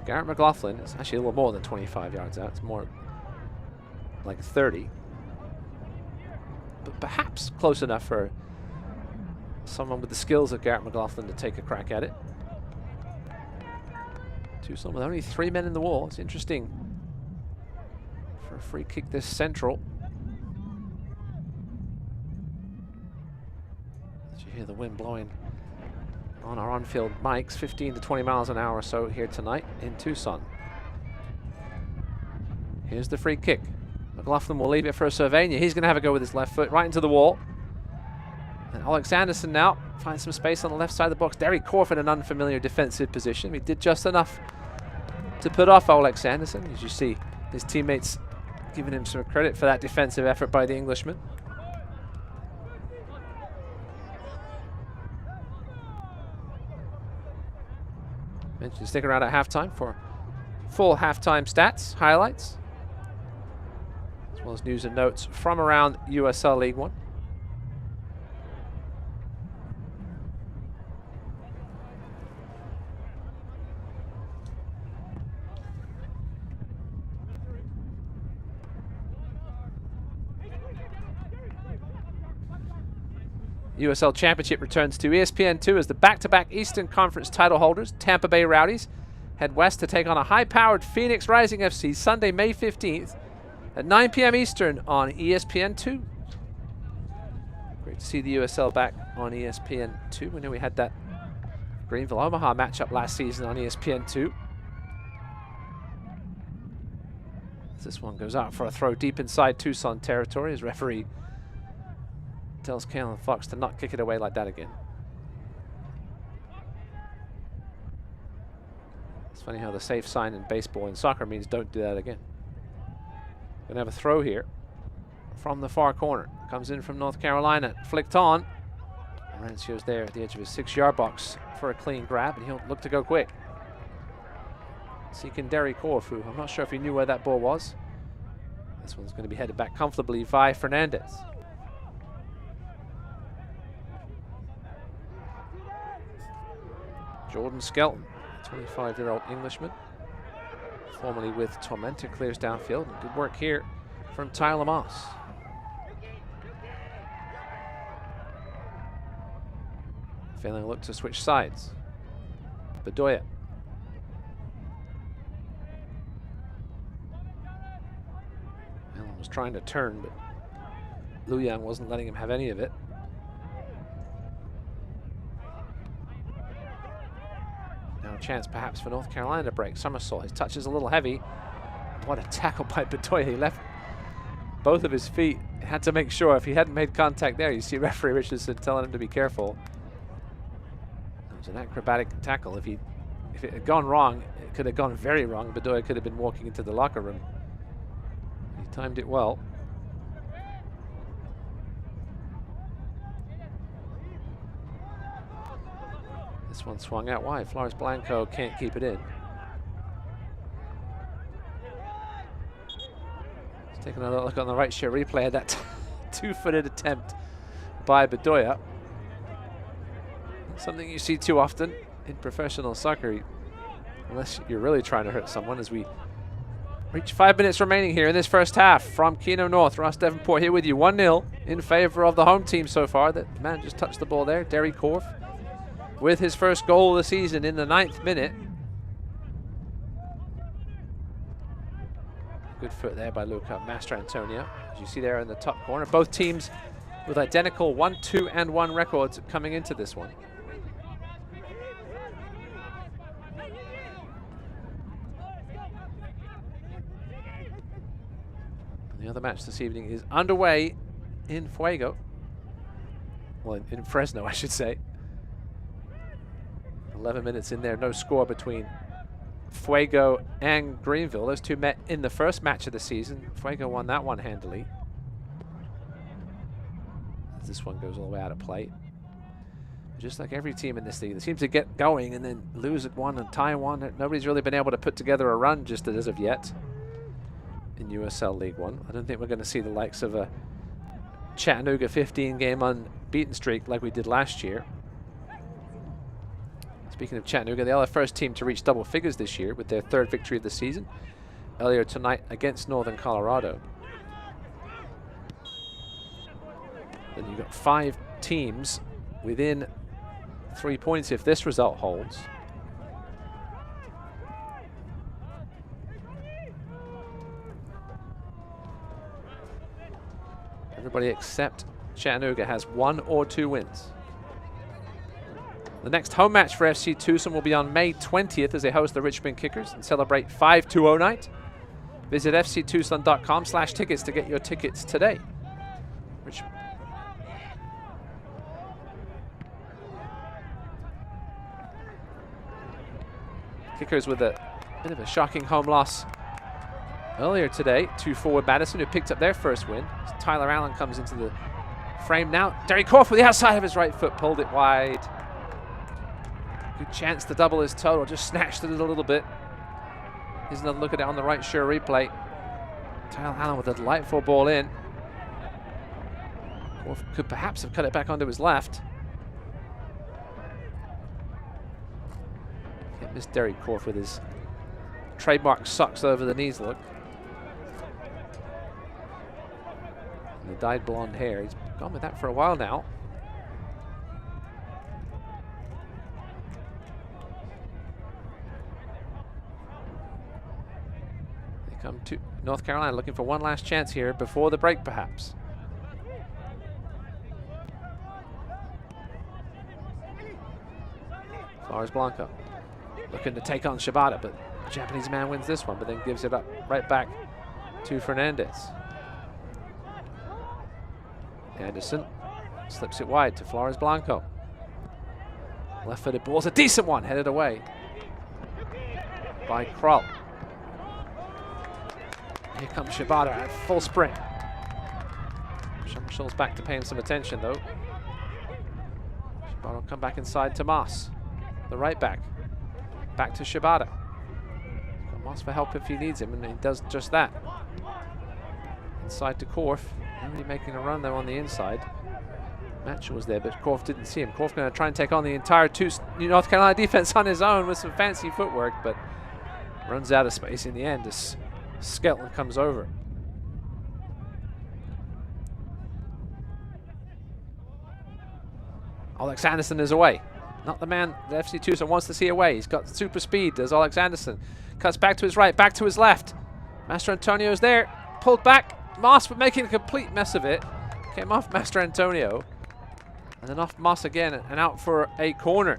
Garrett McLaughlin is actually a little more than 25 yards out. It's more like 30. But perhaps close enough for someone with the skills of Garrett McLaughlin to take a crack at it. Tucson with only 3 men in the wall. It's interesting for a free kick this central. As you hear the wind blowing on our on-field mics, 15 to 20 miles an hour or so here tonight in Tucson. Here's the free kick. McLaughlin will leave it for Sylvania. He's going to have a go with his left foot right into the wall. And Alex Anderson now finds some space on the left side of the box. Derry Corf in an unfamiliar defensive position. He did just enough to put off Alex Anderson. As you see, his teammates giving him some credit for that defensive effort by the Englishman. Mention stick around at halftime for full halftime stats, highlights, as well as news and notes from around USL League One. USL Championship returns to ESPN2 as the back-to-back Eastern Conference title holders, Tampa Bay Rowdies, head west to take on a high-powered Phoenix Rising FC Sunday, May 15th at 9 p.m. Eastern on ESPN2. Great to see the USL back on ESPN2. We know we had that Greenville-Omaha matchup last season on ESPN2. This one goes out for a throw deep inside Tucson territory as referee tells Kalen Fox to not kick it away like that again. It's funny how the safe sign in baseball and soccer means don't do that again. Gonna have a throw here from the far corner. Comes in from North Carolina, flicked on. Marancio's there at the edge of his 6-yard box for a clean grab, and he'll look to go quick. Seeking Derry Corf, who I'm not sure if he knew where that ball was. This one's going to be headed back comfortably by Fernandez. Jordan Skelton, 25-year-old Englishman. formerly with Tormenta, clears downfield. Good work here from Tyler Moss. Failing a look to switch sides. Bedoya. Allen was trying to turn, but Luyang wasn't letting him have any of it. Now a chance perhaps for North Carolina to break. Somersault, his touch is a little heavy. What a tackle by Bedoya. He left both of his feet. Had to make sure if he hadn't made contact there, you see referee Richardson telling him to be careful. It was an acrobatic tackle. If it had gone wrong, it could have gone very wrong. Bedoya could have been walking into the locker room. He timed it well. This one swung out wide. Flores Blanco can't keep it in. Let's take another look on the right share replay of that two-footed attempt by Bedoya. Something you see too often in professional soccer, unless you're really trying to hurt someone, as we reach 5 minutes remaining here in this first half. From Keno North, Ross Davenport here with you. 1-0 in favor of the home team so far. That man just touched the ball there, Derry Korf, with his first goal of the season in the 9th minute. Good foot there by Luca Mastrantonio. As you see there in the top corner, both teams with identical 1-2-1 records coming into this one. The other match this evening is underway in Fuego. Well, in Fresno, I should say. 11 minutes in there, no score between Fuego and Greenville. Those two met in the first match of the season. Fuego won that one handily. This one goes all the way out of play. Just like every team in this league, they seem to get going and then lose at one and tie one. Nobody's really been able to put together a run just as of yet in USL League One. I don't think we're going to see the likes of a Chattanooga 15-game unbeaten streak like we did last year. Speaking of Chattanooga, they are the first team to reach double figures this year with their 3rd victory of the season earlier tonight against Northern Colorado. Then you've got 5 teams within 3 points if this result holds. Everybody except Chattanooga has 1 or 2 wins. The next home match for FC Tucson will be on May 20th as they host the Richmond Kickers and celebrate 5-2-0 night. Visit fctucson.com/tickets to get your tickets today. Kickers with a bit of a shocking home loss earlier today to forward Madison, who picked up their first win. Tyler Allen comes into the frame now. Derry Korf with the outside of his right foot, pulled it wide. Good chance to double his total, just snatched it a little bit. Here's another look at it on the right sure replay. Tyler Allen with a delightful ball in. Korf could perhaps have cut it back onto his left. Can't miss Derry Korf with his trademark socks over the knees look. And the dyed blonde hair, he's gone with that for a while now. They come to North Carolina looking for one last chance here before the break perhaps. Flores Blanco looking to take on Shibata, but the Japanese man wins this one, but then gives it up right back to Fernandez. Anderson slips it wide to Flores Blanco. Left-footed ball's a decent one, headed away by Kroll. Here comes Shibata at full sprint. Summershaw's back to paying some attention though. Shibata will come back inside to Moss, the right back. Back to Shibata. Got Moss for help if he needs him, and he does just that. Inside to Korf. Not really making a run though on the inside. Matchell was there, but Korf didn't see him. Korf going to try and take on the entire North Carolina defense on his own with some fancy footwork, but Runs out of space in the end as Skelton comes over. Alex Anderson is away. Not the man that FC Tucson wants to see away. He's got super speed, does Alex Anderson. Cuts back to his right, back to his left. Master Antonio's there. Pulled back. Moss making a complete mess of it. Came off Master Antonio. And then off Moss again and out for a corner.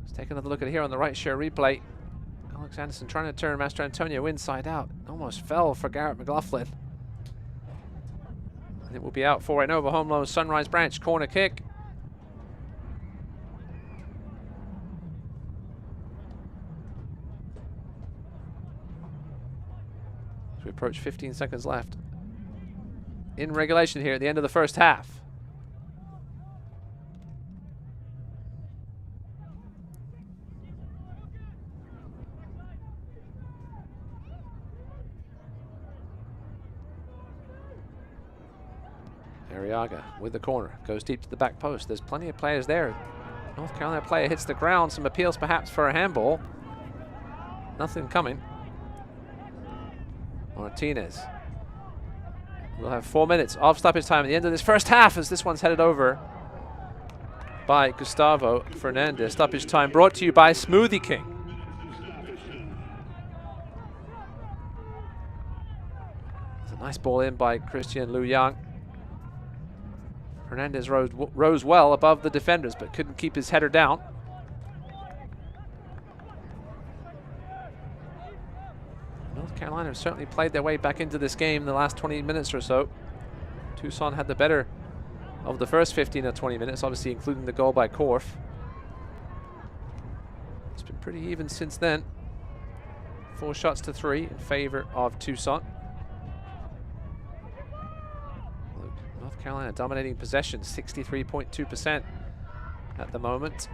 Let's take another look at it here on the right share replay. Alex Anderson trying to turn Master Antonio inside out. Almost fell for Garrett Mclaughlin. And it will be out for right over home loan Sunrise Branch corner kick. As we approach 15 seconds left. In regulation here at the end of the first half. Arriaga with the corner, goes deep to the back post. There's plenty of players there. North Carolina player hits the ground. Some appeals perhaps for a handball. Nothing coming. Martinez. We'll have 4 minutes of stoppage time at the end of this first half as this one's headed over by Gustavo Fernandez. Stoppage time brought to you by Smoothie King. There's a nice ball in by Christian Liu Yang. Fernandez rose well above the defenders, but couldn't keep his header down. North Carolina have certainly played their way back into this game in the last 20 minutes or so. Tucson had the better of the first 15 or 20 minutes, obviously including the goal by Korf. It's been pretty even since then. 4 shots to 3 in favor of Tucson. North Carolina dominating possession, 63.2% at the moment.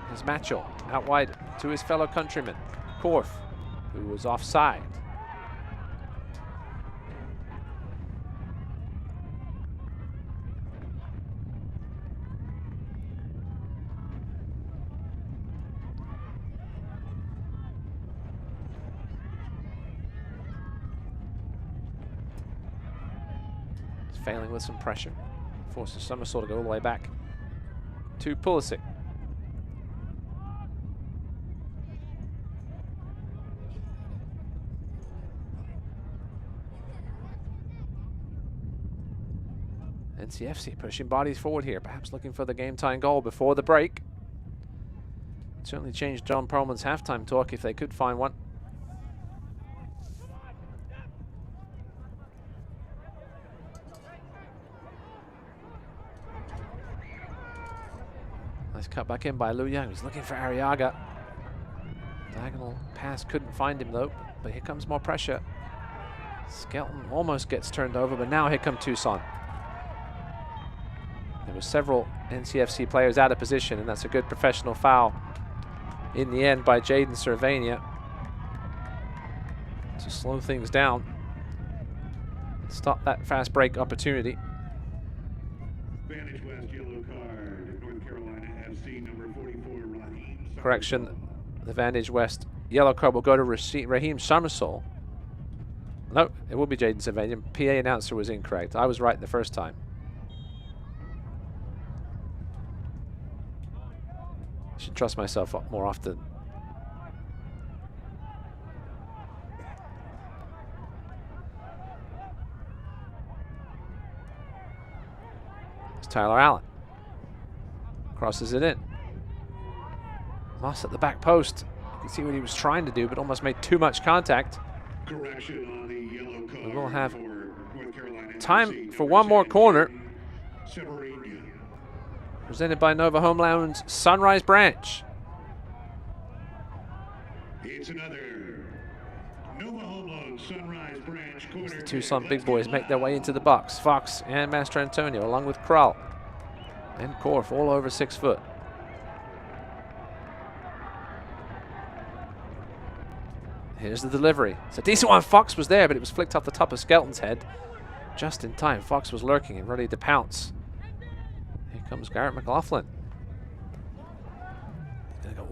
Here's Matchell out wide to his fellow countryman, Korf, who was offside. Failing with some pressure. Forces Somersault to go all the way back to Pulisic. NCFC pushing bodies forward here, perhaps looking for the game-time goal before the break. Certainly changed John Perlman's halftime talk if they could find one. Nice cut back in by Liu Yang. He's looking for Arriaga. Diagonal pass couldn't find him though, but here comes more pressure. Skelton almost gets turned over, but now here come Tucson. There were several NCFC players out of position, and that's a good professional foul in the end by Jaden Cervania to slow things down. Stop that fast break opportunity. Vantage West yellow card, North Carolina FC number 44, Raheem. Correction, the Vantage West yellow card will go to Raheem Somersault. No, it will be Jaden Cervania. PA announcer was incorrect. I was right the first time. I should trust myself more often. It's Tyler Allen. Crosses it in. Moss at the back post. You can see what he was trying to do, but almost made too much contact. Correction on the yellow card. We will have North Carolina time FC, for one more corner. Severino. Presented by Nova Home Loans Sunrise Branch. It's another Nova Home Loans Sunrise Branch corner. The Tucson big boys make their way into the box. Fox and Master Antonio along with Krull and Korf all over 6 foot. Here's the delivery. It's a decent one. Fox was there, but it was flicked off the top of Skelton's head. Just in time. Fox was lurking and ready to pounce. Here comes Garrett Mclaughlin.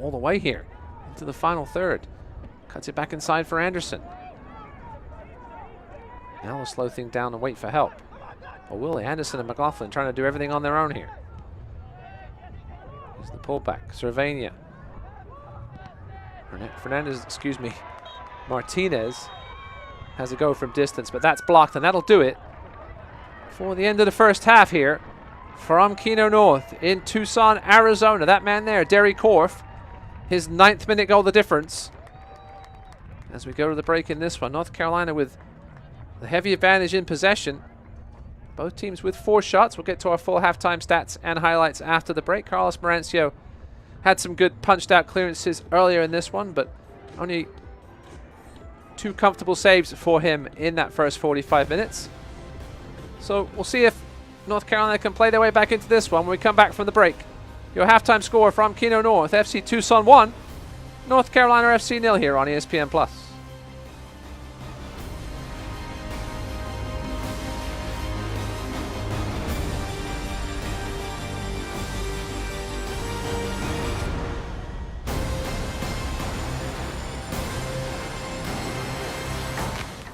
all the way here into the final third. Cuts it back inside for Anderson. Now we'll slow things down and wait for help. Or will they? Anderson and McLaughlin trying to do everything on their own here. Here's the pullback. Cervania. Martinez has a go from distance, but that's blocked, and that'll do it for the end of the first half here from Keno North in Tucson, Arizona. That man there, Derry Korf, his 9th minute goal, the difference. As we go to the break in this one, North Carolina with the heavy advantage in possession. Both teams with 4 shots. We'll get to our full halftime stats and highlights after the break. Carlos Marancio had some good punched out clearances earlier in this one, but only 2 comfortable saves for him in that first 45 minutes. So we'll see if North Carolina can play their way back into this one when we come back from the break. Your halftime score from Keno North, FC Tucson 1, North Carolina FC 0 here on ESPN+.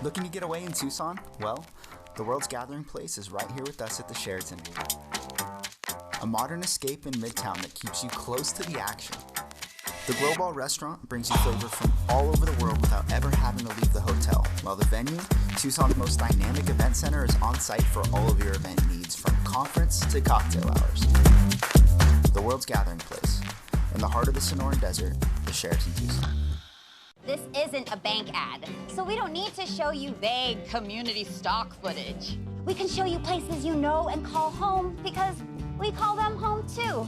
Looking to get away in Tucson? Well, the world's gathering place is right here with us at the Sheraton. A modern escape in Midtown that keeps you close to the action. The Glow Ball restaurant brings you flavor from all over the world without ever having to leave the hotel, while the venue, Tucson's most dynamic event center, is on site for all of your event needs, from conference to cocktail hours. The world's gathering place, in the heart of the Sonoran Desert, the Sheraton Tucson. This isn't a bank ad, so we don't need to show you vague community stock footage. We can show you places you know and call home because we call them home too.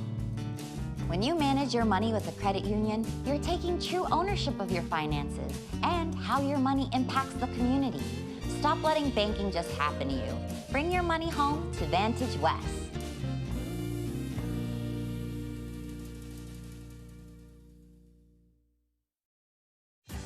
When you manage your money with a credit union, you're taking true ownership of your finances and how your money impacts the community. Stop letting banking just happen to you. Bring your money home to Vantage West.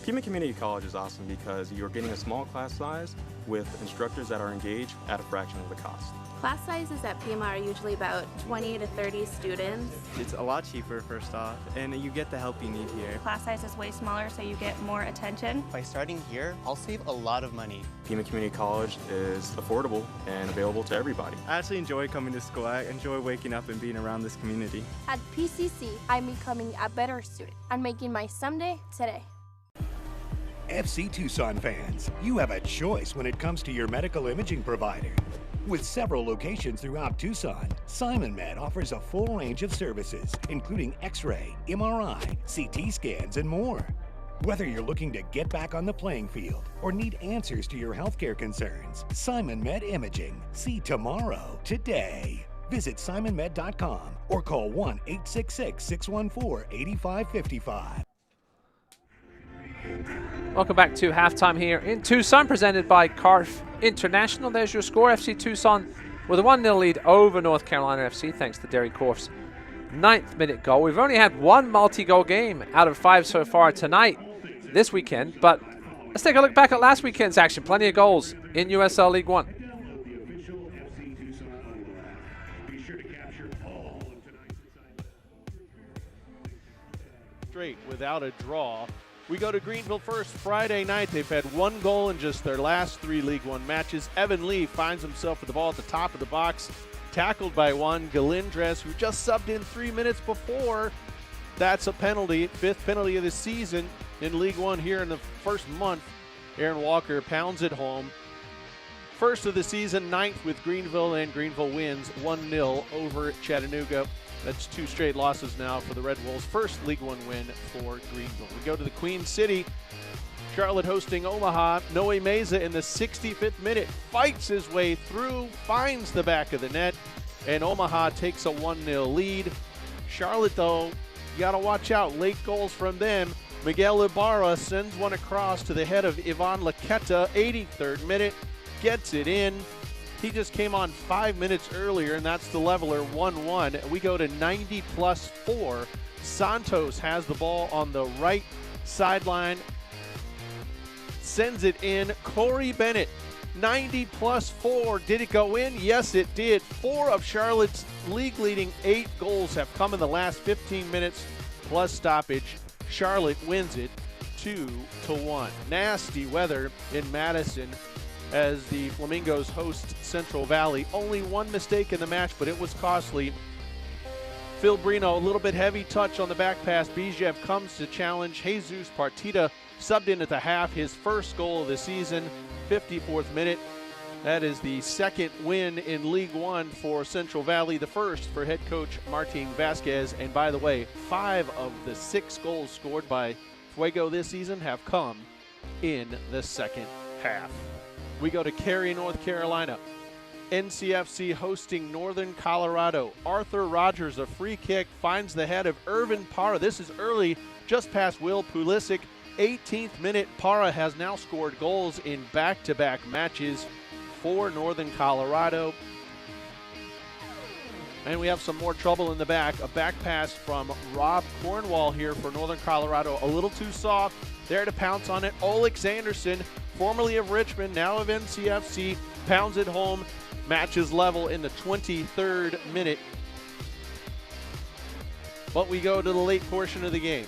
Pima Community College is awesome because you're getting a small class size with instructors that are engaged at a fraction of the cost. Class sizes at Pima are usually about 20 to 30 students. It's a lot cheaper, first off, and you get the help you need here. Class size is way smaller, so you get more attention. By starting here, I'll save a lot of money. Pima Community College is affordable and available to everybody. I actually enjoy coming to school. I enjoy waking up and being around this community. At PCC, I'm becoming a better student. I'm making my someday today. FC Tucson fans, you have a choice when it comes to your medical imaging provider. With several locations throughout Tucson, SimonMed offers a full range of services, including X-ray, MRI, CT scans, and more. Whether you're looking to get back on the playing field or need answers to your healthcare concerns, SimonMed Imaging. See tomorrow, today. Visit simonmed.com or call 1-866-614-8555. Welcome back to halftime here in Tucson, presented by Carf International. There's your score. FC Tucson with a 1-0 lead over North Carolina FC, thanks to Derry Korf's 9th minute goal. We've only had 1 multi-goal game out of 5 so far tonight, this weekend, but let's take a look back at last weekend's action. Plenty of goals in USL League One. Straight without a draw. We go to Greenville first Friday night. They've had 1 goal in just their last 3 League One matches. Evan Lee finds himself with the ball at the top of the box, tackled by Juan Galindres, who just subbed in 3 minutes before. That's a penalty, 5th penalty of the season in League One here in the first month. Aaron Walker pounds it home. First of the season, 9th with Greenville, and Greenville wins 1-0 over Chattanooga. That's 2 straight losses now for the Red Wolves. First League One win for Greenville. We go to the Queen City. Charlotte hosting Omaha. Noe Meza in the 65th minute fights his way through, finds the back of the net, and Omaha takes a 1-0 lead. Charlotte, though, you got to watch out. Late goals from them. Miguel Ibarra sends one across to the head of Ivan Laqueta, 83rd minute, gets it in. He just came on 5 minutes earlier, and that's the leveler, 1-1. We go to 90+4. Santos has the ball on the right sideline, sends it in. Corey Bennett, 90+4. Did it go in? Yes, it did. 4 of Charlotte's league-leading 8 goals have come in the last 15 minutes plus stoppage. Charlotte wins it 2-1. Nasty weather in Madison as the Flamingos host Central Valley. Only one mistake in the match, but it was costly. Phil Brino, a little bit heavy touch on the back pass. Bijev comes to challenge. Jesus Partida subbed in at the half, his first goal of the season, 54th minute. That is the second win in League One for Central Valley, the first for head coach Martin Vasquez. And by the way, 5 of the 6 goals scored by Fuego this season have come in the second half. We go to Cary, North Carolina. NCFC hosting Northern Colorado. Arthur Rogers, a free kick, finds the head of Irvin Parra. This is early, just past Will Pulisic. 18th minute, Parra has now scored goals in back-to-back matches for Northern Colorado. And we have some more trouble in the back. A back pass from Rob Cornwall here for Northern Colorado. A little too soft. There to pounce on it. Olex Anderson, formerly of Richmond, now of NCFC, pounds it home. Match is level in the 23rd minute. But we go to the late portion of the game.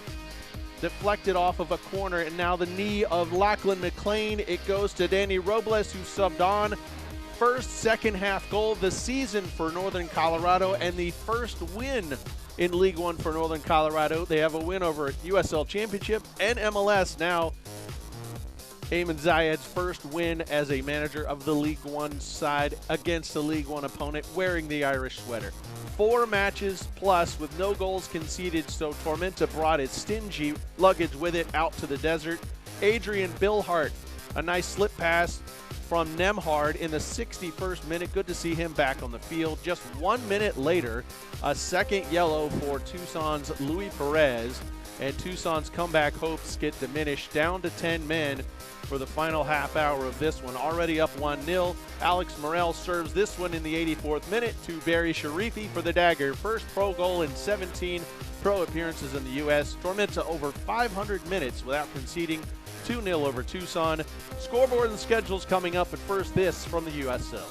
Deflected off of a corner, and now the knee of Lachlan McLean. It goes to Danny Robles, who subbed on. First second half goal of the season for Northern Colorado, and the first win in League One for Northern Colorado. They have a win over USL Championship and MLS now. Eamon Zayed's first win as a manager of the League One side against a League One opponent wearing the Irish sweater. 4 matches plus with no goals conceded, so Tormenta brought its stingy luggage with it out to the desert. Adrian Billhart, a nice slip pass from Nemhard in the 61st minute. Good to see him back on the field. Just 1 minute later, a second yellow for Tucson's Luis Perez, and Tucson's comeback hopes get diminished down to 10 men for the final half hour of this one. Already up 1-0. Alex Morel serves this one in the 84th minute to Barry Sharifi for the dagger. First pro goal in 17 pro appearances in the U.S. Tormenta over 500 minutes without conceding. 2-0 over Tucson. Scoreboard and schedules coming up, but first this from the USL.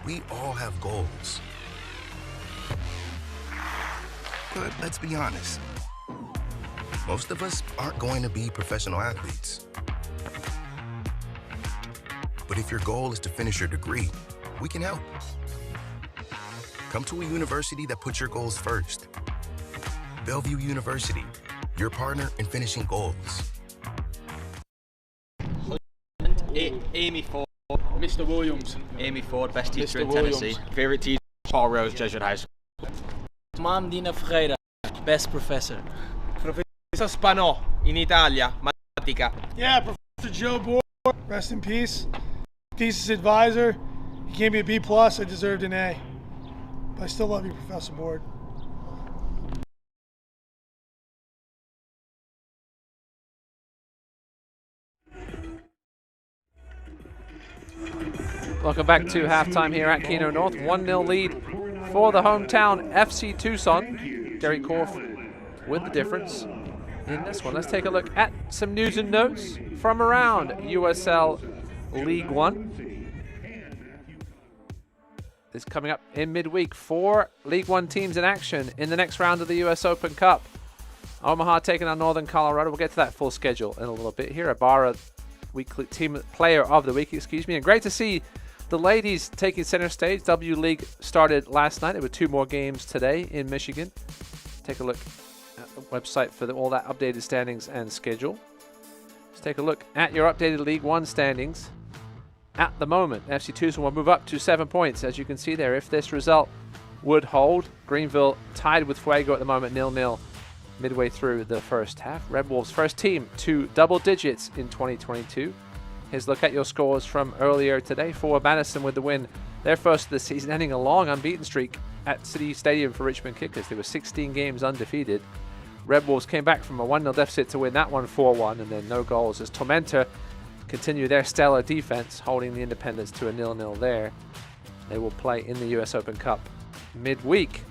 We all have goals. But let's be honest. Most of us aren't going to be professional athletes. But if your goal is to finish your degree, we can help. Come to a university that puts your goals first. Bellevue University, your partner in finishing goals. Amy Ford, Mr. Williams. Amy Ford, best teacher in Tennessee. Favorite teacher, Paul Rose, Jesuit High School. Mam Dina Ferreira, best professor. Professor Spano, in Italia, matematica. Yeah, Professor Joe Bohr, rest in peace. Thesis advisor. He gave me a B+, I deserved an A. But I still love you, Professor Board. Welcome back to halftime here at Keno North. 1-0 lead for the hometown FC Tucson. Derek Korf with the difference in this one. Let's take a look at some news and notes from around USL League One. This coming up in midweek. 4 League One teams in action in the next round of the US Open Cup. Omaha taking on Northern Colorado. We'll get to that full schedule in a little bit here. Ibarra, weekly team player of the week, And great to see the ladies taking center stage. W League started last night. There were 2 more games today in Michigan. Take a look at the website for all that updated standings and schedule. Let's take a look at your updated League One standings. At the moment, FC Tucson will move up to 7 points, as you can see there. If this result would hold, Greenville tied with Fuego at the moment, 0-0 midway through the first half. Red Wolves first team to double digits in 2022. Here's a look at your scores from earlier today. For Madison with the win, their first of the season, ending a long unbeaten streak at City Stadium for Richmond Kickers. They were 16 games undefeated. Red Wolves came back from a 1-0 deficit to win that one 4-1, and then no goals as Tormenta continue their stellar defense, holding the Independents to a 0-0 there. They will play in the US Open Cup midweek.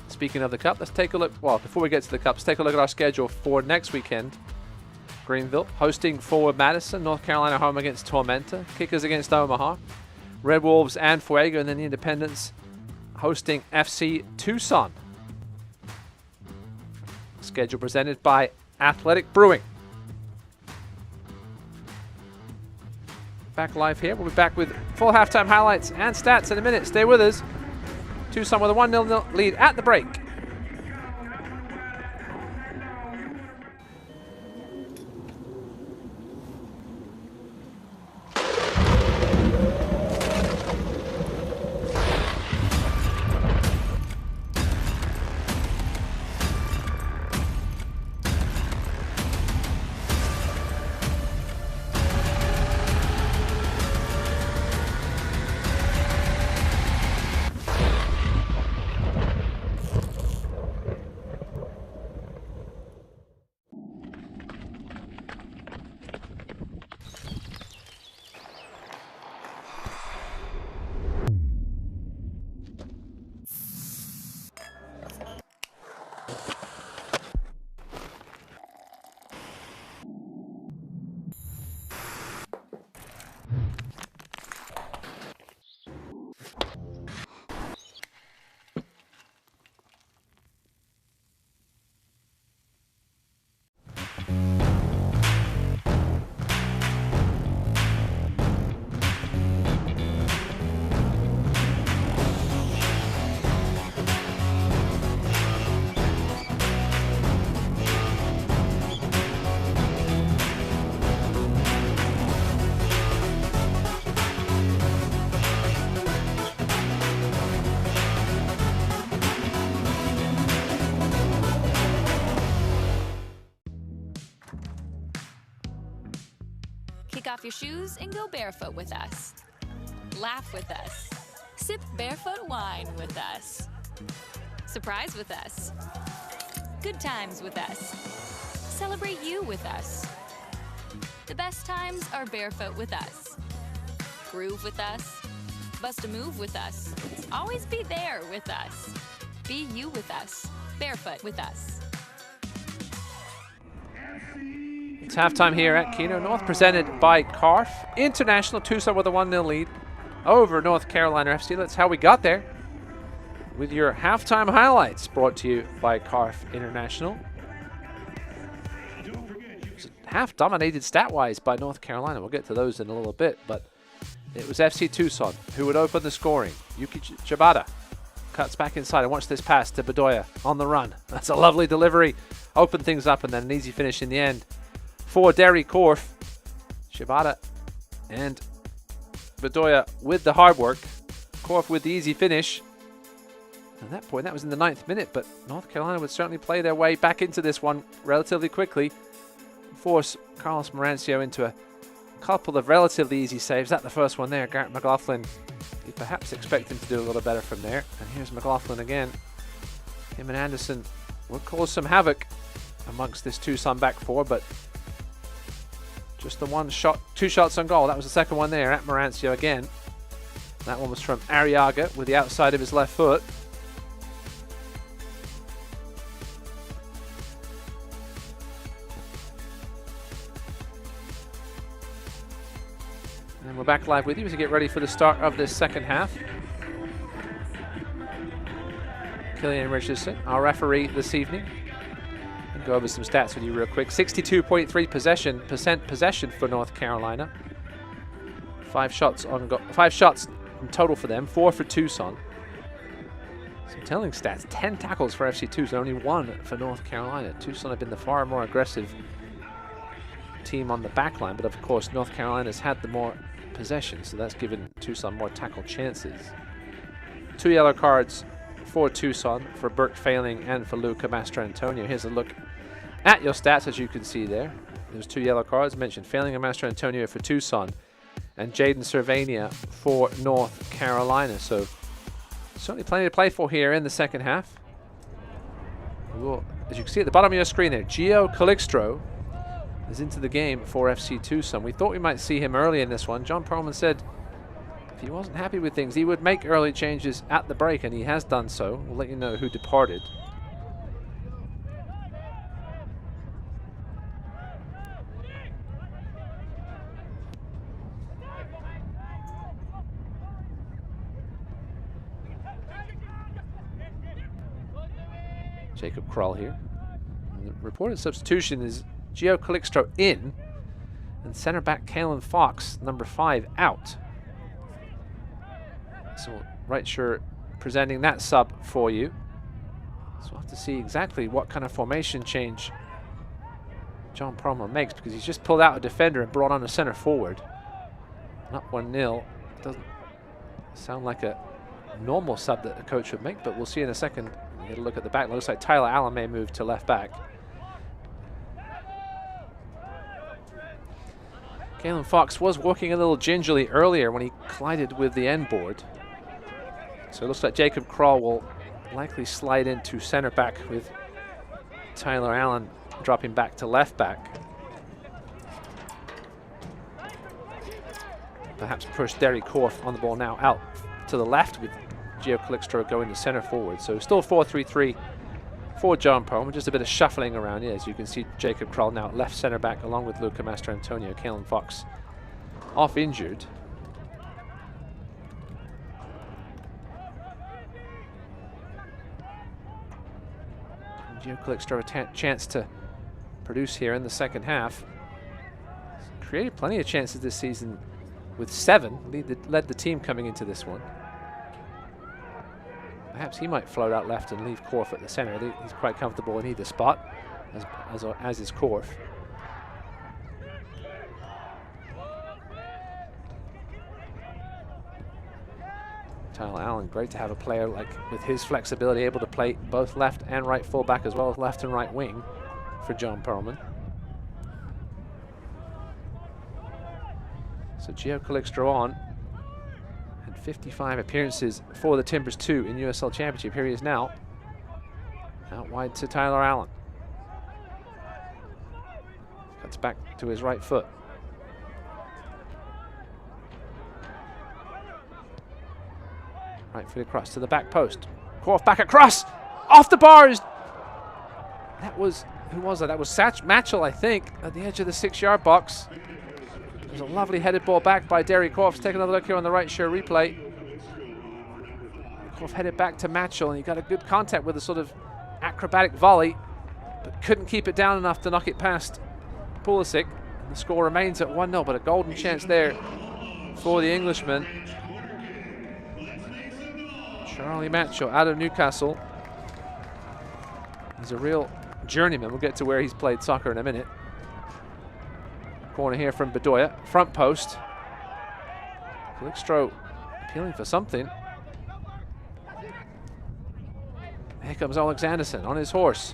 Speaking of the Cup, let's take a look. Well, before we get to the Cup, let's take a look at our schedule for next weekend. Greenville hosting Forward Madison, North Carolina home against Tormenta, Kickers against Omaha, Red Wolves and Fuego, and then the Independents hosting FC Tucson. Schedule presented by Athletic Brewing. Back live here. We'll be back with full halftime highlights and stats in a minute. Stay with us. Tucson with a 1-0 lead at the break. Kick off your shoes and go barefoot with us. Laugh with us. Sip barefoot wine with us. Surprise with us. Good times with us. Celebrate you with us. The best times are barefoot with us. Groove with us. Bust a move with us. Always be there with us. Be you with us. Barefoot with us. It's halftime here at Keno North, presented by Carf International. Tucson with a 1-0 lead over North Carolina FC. That's how we got there. With your halftime highlights brought to you by Carf International. Half dominated stat-wise by North Carolina. We'll get to those in a little bit, but it was FC Tucson who would open the scoring. Yuki Chibata cuts back inside and watch this pass to Bedoya on the run. That's a lovely delivery. Open things up and then an easy finish in the end for Derry Korf. Chibata and Bedoya with the hard work. Korf with the easy finish. At that point, that was in the 9th minute, but North Carolina would certainly play their way back into this one relatively quickly. Force Carlos Marancio into a couple of relatively easy saves. That the first one there. Garrett Mclaughlin, you perhaps expect him to do a little better from there. And here's McLaughlin again. Him and Anderson will cause some havoc amongst this Tucson back four, but Just the one shot, 2 shots on goal. That was the second one there at Marancio again. That one was from Arriaga with the outside of his left foot. And we're back live with you to get ready for the start of this second half. Killian Richardson, our referee this evening. I'll go over some stats with you real quick. 62.3% possession for North Carolina. 5 shots on goal, 5 shots in total for them, 4 for Tucson. Some telling stats: 10 tackles for FC Tucson, only 1 for North Carolina. Tucson have been the far more aggressive team on the back line, but of course North Carolina's had the more possession, so that's given Tucson more tackle chances. 2 yellow cards for Tucson, for Burt Failing and for Luca Mastrantonio. Here's a look at your stats, as you can see there. There's 2 yellow cards mentioned: Failing and Mastrantonio for Tucson, and Jaden Cervania for North Carolina. So certainly plenty to play for here in the second half. As you can see at the bottom of your screen there, Gio Calixtro is into the game for FC Tucson. We thought we might see him early in this one. John Perlman said if he wasn't happy with things, he would make early changes at the break, and he has done so. We'll let you know who departed. Jacob Krull here. And the reported substitution is Gio Calixtro in, and center back Kalen Fox, number 5, out. So right shirt presenting that sub for you. So we'll have to see exactly what kind of formation change John Perlman makes, because he's just pulled out a defender and brought on a center forward. Up 1-0. Doesn't sound like a normal sub that a coach would make, but we'll see in a second. We'll get a look at the back. Looks like Tyler Allen may move to left back. Kalen Fox was walking a little gingerly earlier when he collided with the end board. So it looks like Jacob Krull will likely slide into center back, with Tyler Allen dropping back to left back. Perhaps push Derek Korf on the ball now out to the left, with Gio Calixtro going to center forward. So still 4-3-3 for John Perlman. Just a bit of shuffling around here, as you can see Jacob Krull now left center back along with Luca Mastrantonio. Kalen Fox off injured. And Gio Calixtro a chance to produce here in the second half. He's created plenty of chances this season with 7. Led the team coming into this one. Perhaps he might float out left and leave Korf at the center. He's quite comfortable in either spot, as is Korf. Tyler Allen, great to have a player like with his flexibility, able to play both left and right fullback, as well as left and right wing for John Perlman. So Gio Calixtro on. 55 appearances for the Timbers 2 in USL Championship. Here he is now, out wide to Tyler Allen. Cuts back to his right foot. Right foot across to the back post. Korf back across, off the bars. That was, who was that? That was Matchell, I think, at the edge of the 6-yard box. There's a lovely headed ball back by Derek Korf. Take another look here on the right share replay. Korf headed back to Matchell, and he got a good contact with a sort of acrobatic volley, but couldn't keep it down enough to knock it past Pulisic. And the score remains at 1-0, but a golden chance there for the Englishman. Charlie Matchell out of Newcastle. He's a real journeyman. We'll get to where he's played soccer in a minute. Corner here from Bedoya, front post. Calixtro appealing for something. Here comes Alexanderson on his horse.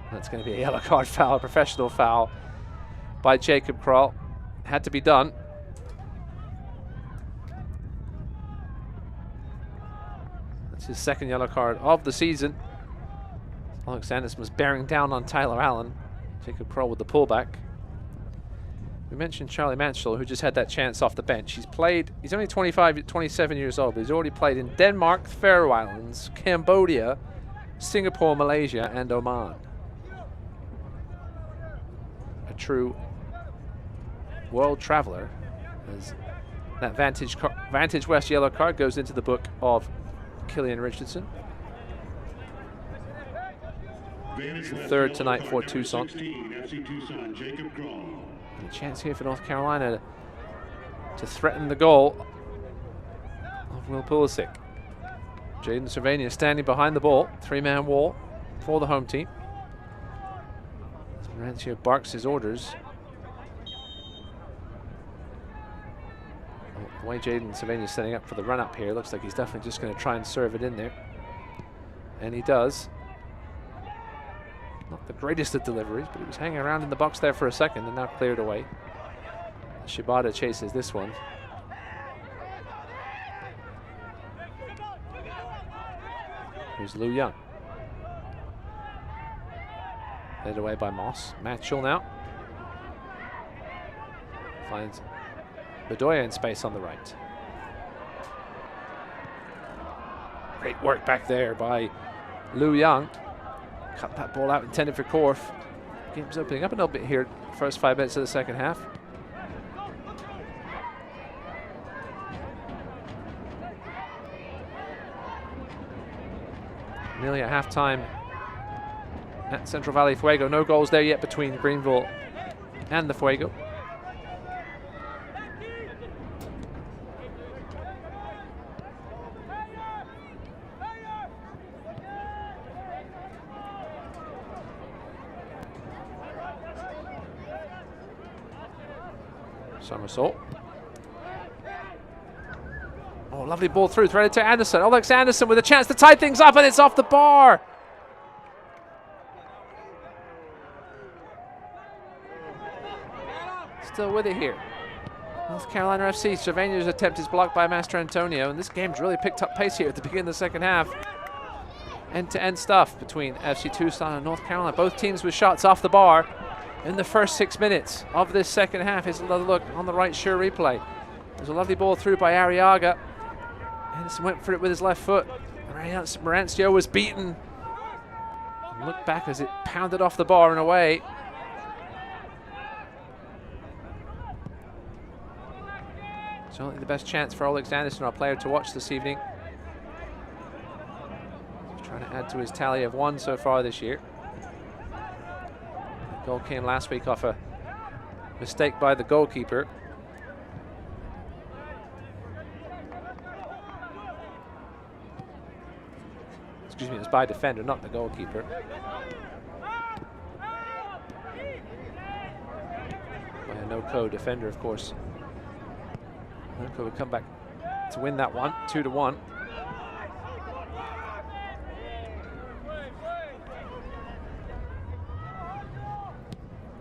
That's going to be a yellow card foul, a professional foul by Jacob Krull. Had to be done. That's his second yellow card of the season. Alexanderson was bearing down on Tyler Allen. Jacob Kroll with the pullback. We mentioned Charlie Mansell, who just had that chance off the bench. He's only 27 years old, but he's already played in Denmark, Faroe Islands, Cambodia, Singapore, Malaysia, and Oman. A true world traveler, as that Vantage West yellow card goes into the book of Killian Richardson. Third tonight for Tucson. And a chance here for North Carolina to threaten the goal of Will Pulisic. Jaden Cervania standing behind the ball. 3-man wall for the home team. Marancio barks his orders. The way Jaden Cervania is setting up for the run-up here, looks like he's definitely just going to try and serve it in there. And he does. Not the greatest of deliveries, but he was hanging around in the box there for a second and now cleared away. Shibata chases this one. Here's Liu Young. Headed away by Moss. Matchell now. Finds Bedoya in space on the right. Great work back there by Liu Young. Cut that ball out, intended for Korf. Game's opening up a little bit here, first 5 minutes of the second half. Nearly at halftime at Central Valley Fuego. No goals there yet between Greenville and the Fuego. Somersault. Oh, lovely ball through, threaded to Anderson. Alex Anderson with a chance to tie things up, and it's off the bar. Still with it here. North Carolina FC. Cervania's attempt is blocked by Master Antonio, and this game's really picked up pace here at the beginning of the second half. End-to-end stuff between FC Tucson and North Carolina. Both teams with shots off the bar in the first 6 minutes of this second half. Here's another look on the right sure replay. There's a lovely ball through by Arriaga. Anderson went for it with his left foot. Marancio was beaten. And look back as it pounded off the bar and away. Certainly the best chance for Alex Anderson, our player to watch this evening. He's trying to add to his tally of 1 so far this year. The goal came last week off a mistake by the goalkeeper. Excuse me, it was by defender, not the goalkeeper. By a no-co defender, of course. No-co would come back to win that one, 2-1.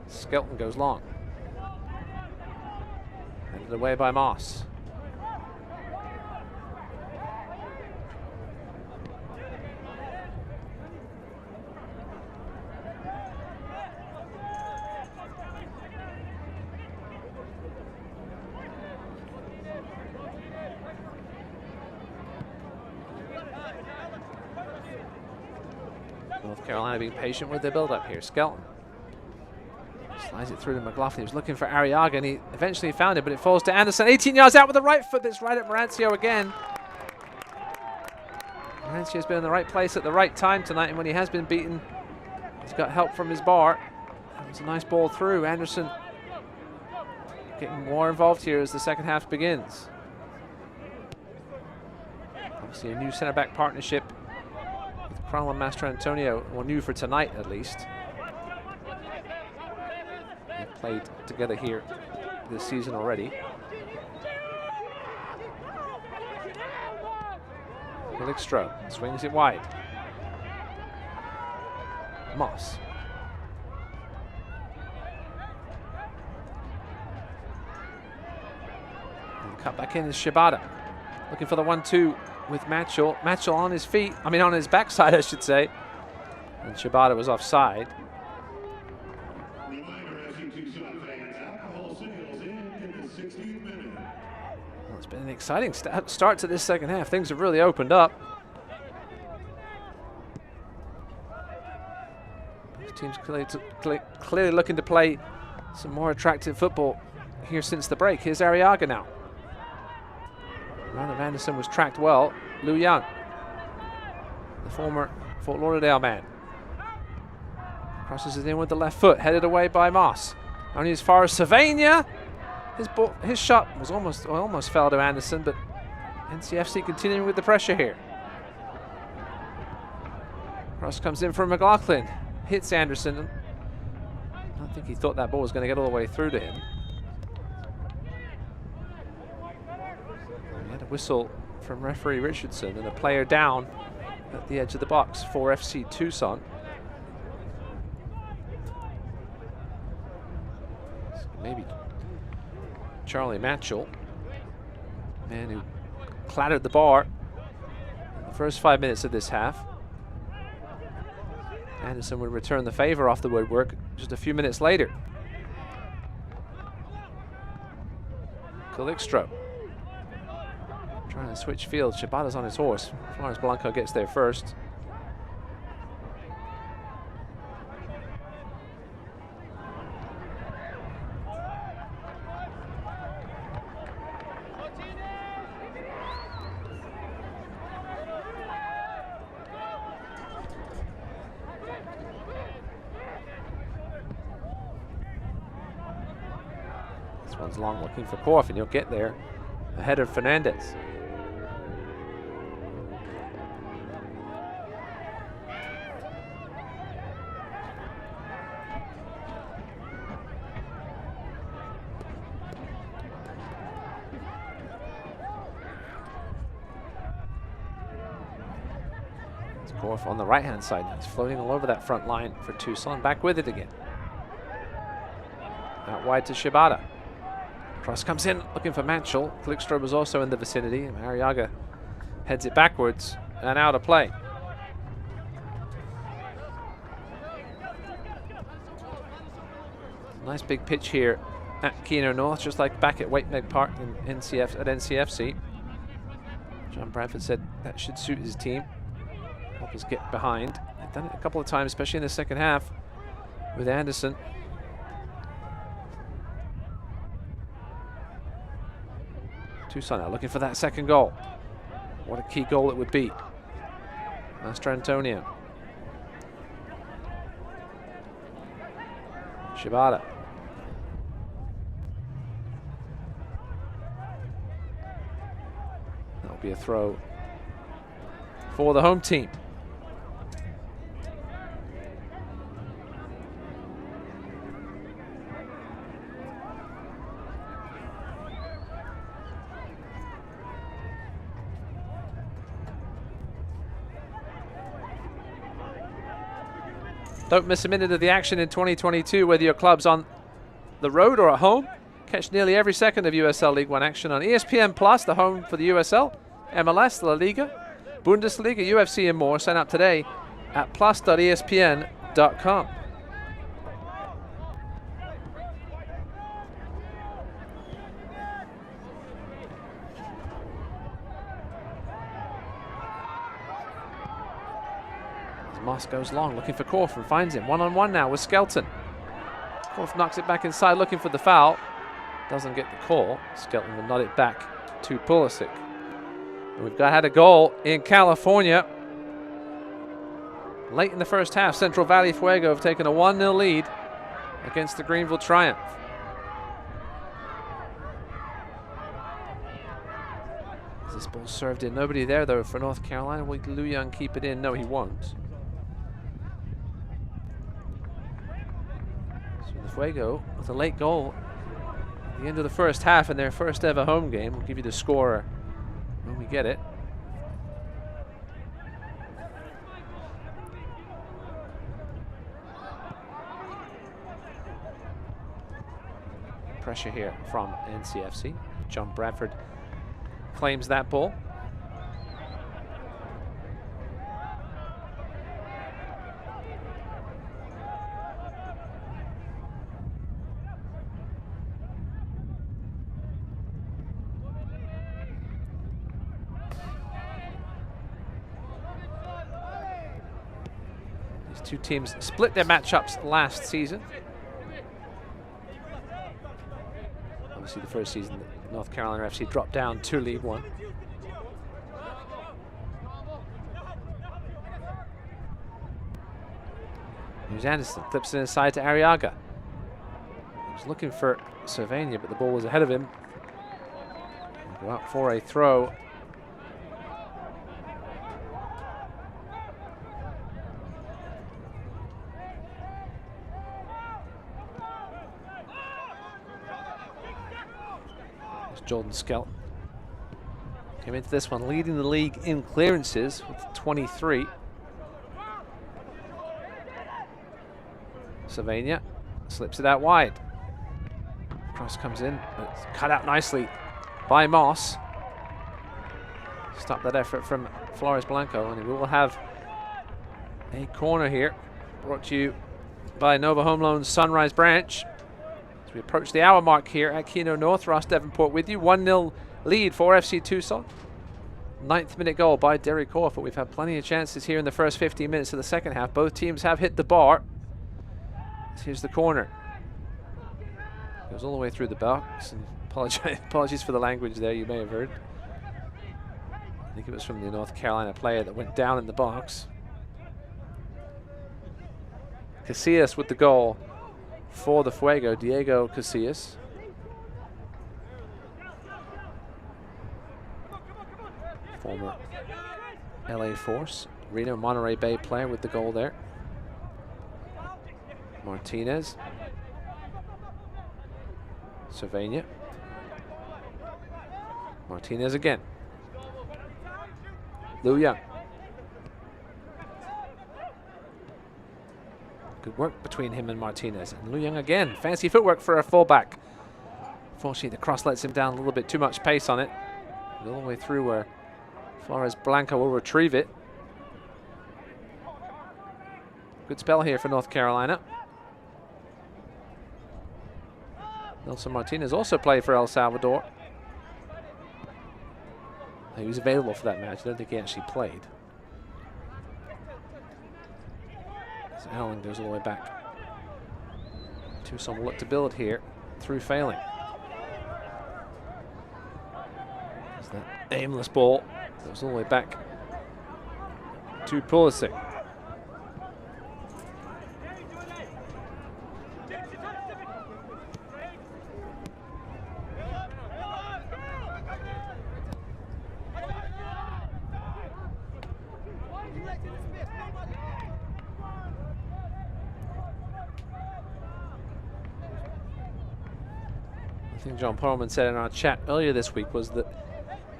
Skelton goes long. Handed away by Moss. North Carolina being patient with their build-up here. Skelton slides it through to McLaughlin. He was looking for Arriaga, and he eventually found it, but it falls to Anderson. 18 yards out with the right foot. That's right at Marancio again. Marancio's been in the right place at the right time tonight, and when he has been beaten, he's got help from his bar. That was a nice ball through. Anderson getting more involved here as the second half begins. Obviously a new centre-back partnership with Cromwell and Master Antonio, or new for tonight at least. They've played together here this season already. Hillickstro swings it wide. Moss. And cut back in is Shibata. Looking for the 1-2 with Matchell. Matchell on his feet, I mean on his backside I should say. And Shibata was offside. Tucson fans, alcohol sales in the 60th minute. Well, it's been an exciting start to this second half. Things have really opened up. Both teams clearly looking to play some more attractive football here since the break. Here's Arriaga now. Run of Anderson was tracked well. Lou Young, the former Fort Lauderdale man, crosses it in with the left foot, headed away by Moss. Only as far as Sylvania. His shot was almost fell to Anderson, but NCFC continuing with the pressure here. Cross comes in from McLaughlin, hits Anderson. I don't think he thought that ball was going to get all the way through to him. He had a whistle from referee Richardson and a player down at the edge of the box for FC Tucson. So maybe Charlie Matchell, man who clattered the bar in the first 5 minutes of this half. Anderson would return the favor off the woodwork just a few minutes later. Calixtro trying to switch fields. Shibata's on his horse. Flores Blanco gets there first. This one's long, looking for Korf, and he'll get there ahead of Fernandez. Korf on the right-hand side. He's floating all over that front line for Tucson. Back with it again. Out wide to Shibata. Cross comes in, looking for Manchel. Calixtro was also in the vicinity, and Arriaga heads it backwards and out of play. Nice big pitch here at Keno North, just like back at Wakemead Park in NCFC. John Bradford said that should suit his team. Help us get behind. They've done it a couple of times, especially in the second half with Anderson. Tucson now looking for that second goal. What a key goal it would be. Master Antonio. Shibata. That'll be a throw for the home team. Don't miss a minute of the action in 2022, whether your club's on the road or at home. Catch nearly every second of USL League One action on ESPN Plus, the home for the USL, MLS, La Liga, Bundesliga, UFC, and more. Sign up today at plus.espn.com. Moss goes long, looking for Korf, and finds him. One-on-one now with Skelton. Korf knocks it back inside, looking for the foul. Doesn't get the call. Skelton will nod it back to Pulisic. And we've had a goal in California. Late in the first half, Central Valley Fuego have taken a 1-0 lead against the Greenville Triumph. This ball served in. Nobody there, though, for North Carolina. Will Lou Young keep it in? No, he won't. Fuego with a late goal at the end of the first half in their first ever home game. We'll give you the score when we get it. Pressure here from NCFC. John Bradford claims that ball. The two teams split their matchups last season. Obviously the first season that North Carolina FC dropped down to League One. Here's Anderson, clips it inside to Arriaga. He was looking for Cervania, but the ball was ahead of him. He'll go out for a throw. There's Jordan Skelton. Came into this one leading the league in clearances with 23. Cervania slips it out wide. Cross comes in, but it's cut out nicely by Moss. Stop that effort from Flores Blanco, and we will have a corner here, brought to you by Nova Home Loans Sunrise Branch. As we approach the hour mark here at Keno North, Ross Davenport with you. 1-0 lead for FC Tucson. 9th minute goal by Derek Korf, but we've had plenty of chances here in the first 15 minutes of the second half. Both teams have hit the bar. Here's the corner. Goes all the way through the box. And apologies for the language there, you may have heard. I think it was from the North Carolina player that went down in the box. Casillas with the goal for the Fuego, Diego Casillas. Former LA Force, Reno Monterey Bay player with the goal there. Martinez. Cervania. Martinez again. Liu Young. Good work between him and Martinez. And Liu Young again. Fancy footwork for a fullback. Unfortunately, the cross lets him down a little bit too much pace on it. All the way through where Flores Blanco will retrieve it. Good spell here for North Carolina. Nelson Martinez also played for El Salvador. He was available for that match. I don't think he actually played. So Allen goes all the way back. Tucson will look to build here through failing. There's that aimless ball. Goes all the way back to Pulisic. I think John Perlman said in our chat earlier this week was that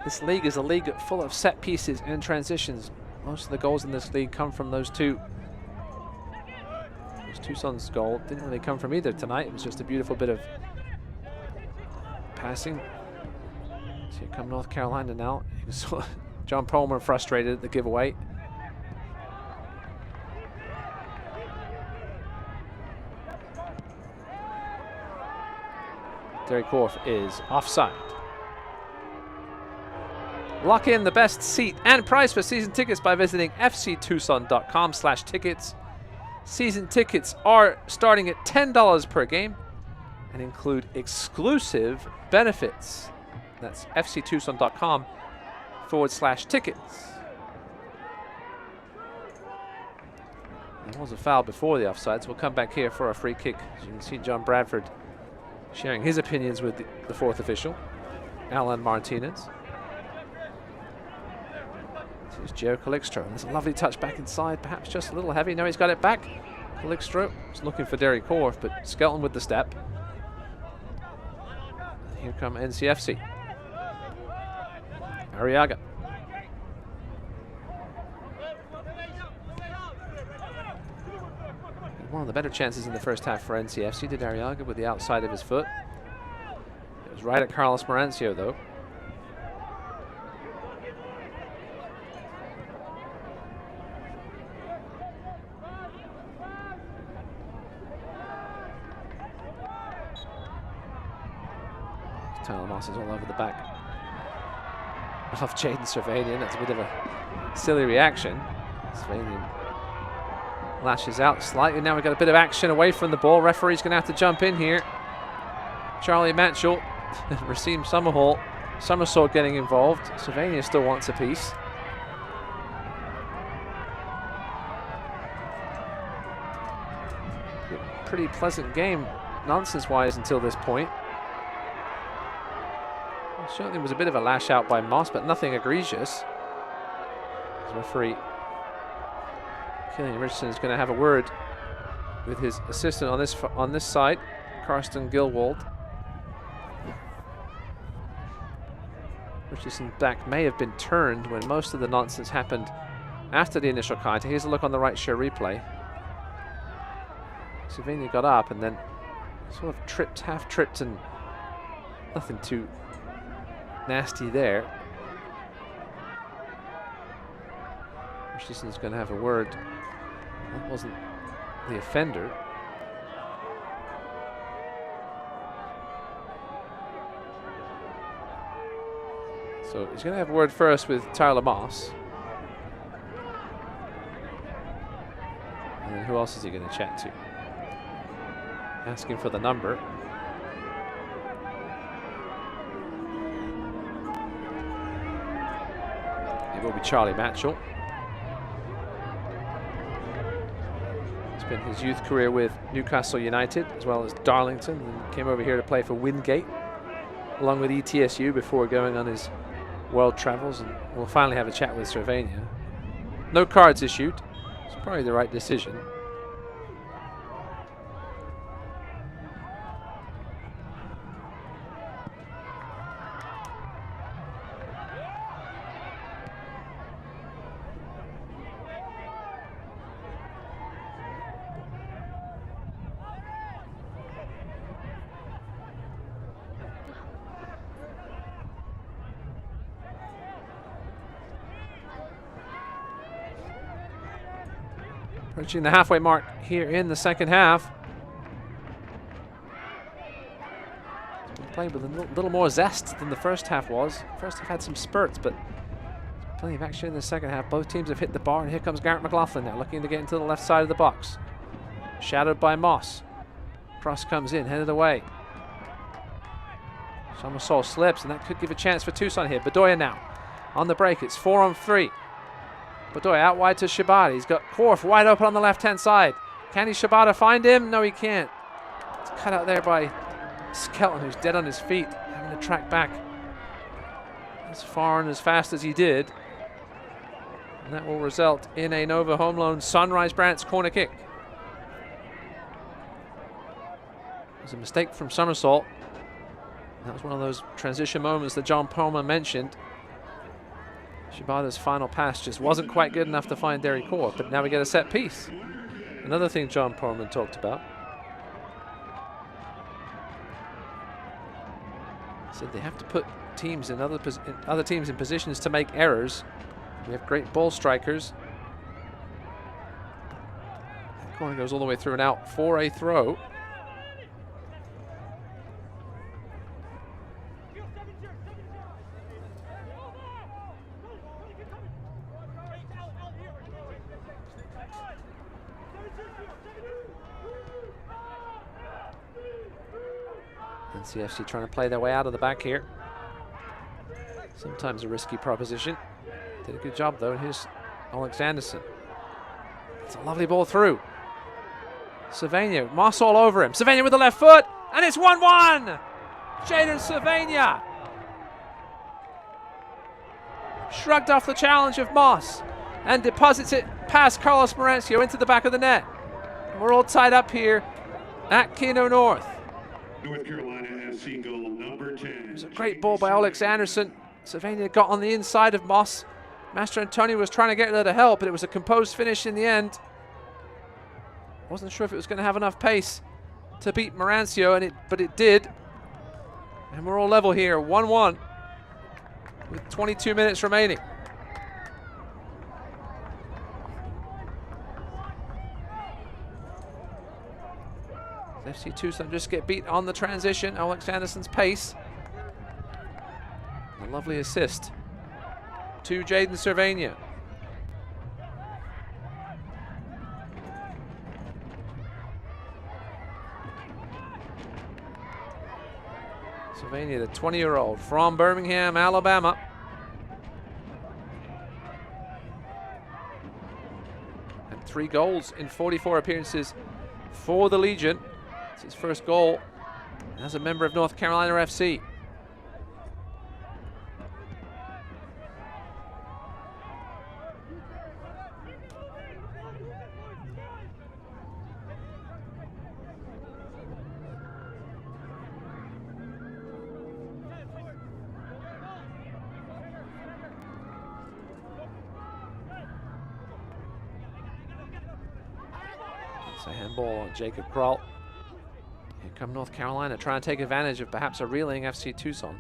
this league is a league full of set pieces and transitions. Most of the goals in this league come from those two. Tucson's goal didn't really come from either tonight. It was just a beautiful bit of passing. So here come North Carolina now. John Perlman frustrated at the giveaway. Derek Korf is offside. Lock in the best seat and price for season tickets by visiting fctucson.com/tickets. Season tickets are starting at $10 per game and include exclusive benefits. That's fctucson.com/tickets. There was a foul before the offside, so we'll come back here for a free kick. As you can see, John Bradford sharing his opinions with the fourth official, Alan Martinez. Here's Joe Calixtro. There's a lovely touch back inside, perhaps just a little heavy. No, he's got it back. Calixtro is looking for Derek Korf, but Skelton with the step. And here come NCFC. Arriaga. One of the better chances in the first half for NCFC did Arriaga with the outside of his foot. It was right at Carlos Marancio, though. Tyler Moss is all over the back of Jaden Cervanian. That's a bit of a silly reaction. Cervanian Lashes out slightly. Now we've got a bit of action away from the ball. Referee's going to have to jump in here. Charlie Matchell and Rasim Somersault getting involved. Sylvania still wants a piece. Pretty pleasant game, nonsense-wise, until this point. It certainly was a bit of a lash out by Moss, but nothing egregious. The referee, Killian Richardson, is going to have a word with his assistant on this side, Karsten Gilwald. Richardson's back may have been turned when most of the nonsense happened after the initial contact. Here's a look on the right share replay. Sylvania got up and then sort of tripped, half tripped, and nothing too nasty there. Richardson's going to have a word. That wasn't the offender. So he's going to have a word first with Tyler Moss. And then who else is he going to chat to? Asking for the number. It will be Charlie Matchell. It's been his youth career with Newcastle United as well as Darlington, and came over here to play for Wingate along with ETSU before going on his world travels, and we'll finally have a chat with Sylvania. No cards issued. It's probably the right decision. Reaching the halfway mark here in the second half. It's been played with a little more zest than the first half was. First half had some spurts, but plenty of action in the second half. Both teams have hit the bar, and here comes Garrett McLaughlin now, looking to get into the left side of the box. Shadowed by Moss. Cross comes in, headed away. Somersault slips, and that could give a chance for Tucson here. Bedoya now on the break. It's 4-on-3. Bedoya out wide to Shibata. He's got Korf wide open on the left-hand side. Can Shibata find him? No, he can't. It's cut out there by Skelton, who's dead on his feet, having to track back as far and as fast as he did. And that will result in a Nova home loan Sunrise Brandt's corner kick. It was a mistake from Somersault. That was one of those transition moments that John Perlman mentioned. Shibata's final pass just wasn't quite good enough to find Derry Korf, but now we get a set piece. Another thing John Perlman talked about. He said they have to put teams in other teams in positions to make errors. We have great ball strikers. That corner goes all the way through and out for a throw. NCFC trying to play their way out of the back here. Sometimes a risky proposition. Did a good job though. And here's Alex Anderson. It's a lovely ball through. Sylvania, Moss all over him. Sylvania with the left foot, and it's 1-1. Jaden Sylvania shrugged off the challenge of Moss and deposits it past Carlos Marancio into the back of the net. And we're all tied up here at Keno North. North Carolina FC goal number 10. It was a great ball by Alex Anderson. Sylvania got on the inside of Moss. Master Antonio was trying to get there to help, but it was a composed finish in the end. Wasn't sure if it was going to have enough pace to beat Marancio, but it did. And we're all level here, 1-1, with 22 minutes remaining. FC Tucson just get beat on the transition. Alex Anderson's pace. A lovely assist to Jaden Sylvania. Sylvania, the 20-year-old from Birmingham, Alabama. And 3 goals in 44 appearances for the Legion. It's his first goal as a member of North Carolina FC. It's a handball on Jacob Kroll. Here come North Carolina trying to take advantage of perhaps a reeling FC Tucson.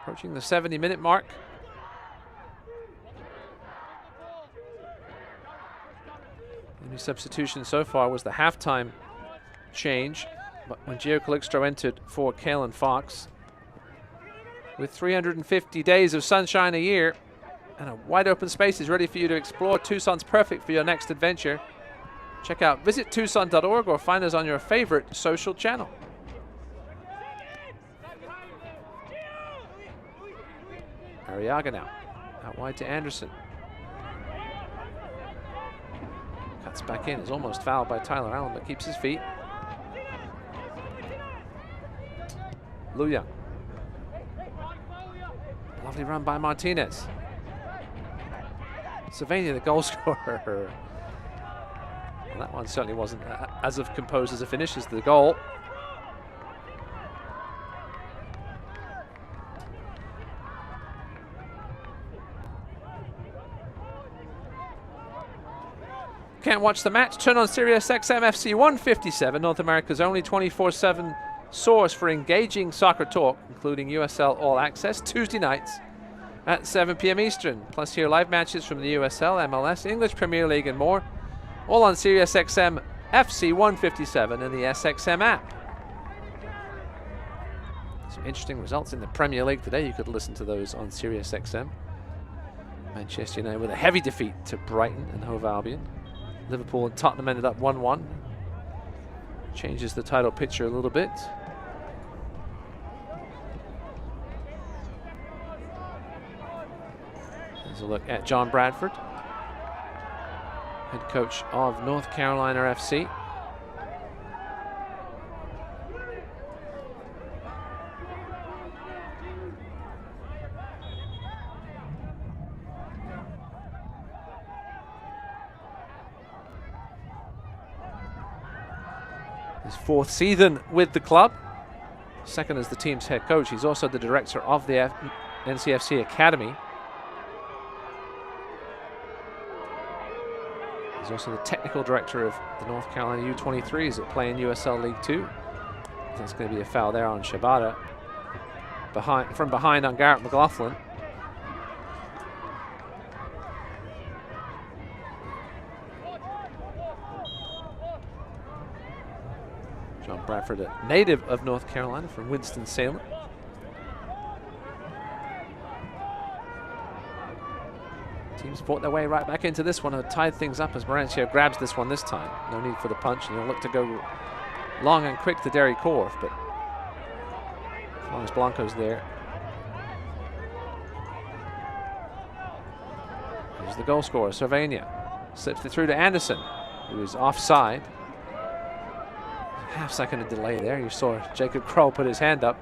Approaching the 70-minute mark. The only substitution so far was the halftime change, but when Gio Calixto entered for Kalen Fox. With 350 days of sunshine a year and a wide open spaces ready for you to explore, Tucson's perfect for your next adventure. Check out visittucson.org or find us on your favorite social channel. Arriaga now, out wide to Anderson. Cuts back in, is almost fouled by Tyler Allen, but keeps his feet. Luya. Lovely run by Martinez. Sylvania, the goal scorer. Well, that one certainly wasn't as composed as a finish as the goal. Can't watch the match? Turn on Sirius XM FC 157, North America's only 24/7 source for engaging soccer talk, including USL All Access, Tuesday nights at 7 p.m. Eastern. Plus hear live matches from the USL, MLS, English Premier League and more, all on Sirius XM FC 157 and the SXM app. Some interesting results in the Premier League today. You could listen to those on Sirius XM. Manchester United with a heavy defeat to Brighton and Hove Albion. Liverpool and Tottenham ended up 1-1. Changes the title picture a little bit. Here's a look at John Bradford, head coach of North Carolina FC. His 4th season with the club, 2nd as the team's head coach. He's also the director of the NCFC Academy. He's also the technical director of the North Carolina U23s that play in USL League 2. That's going to be a foul there on Shabata. From behind on Garrett McLaughlin. John Bradford, a native of North Carolina from Winston-Salem. Teams fought their way right back into this one and tied things up as Marancio grabs this one this time. No need for the punch, and he'll look to go long and quick to Derry Corf, but as long as Blanco's there. Here's the goal scorer, Sylvania. Slips it through to Anderson, who is offside. Half-second of delay there. You saw Jacob Kroll put his hand up.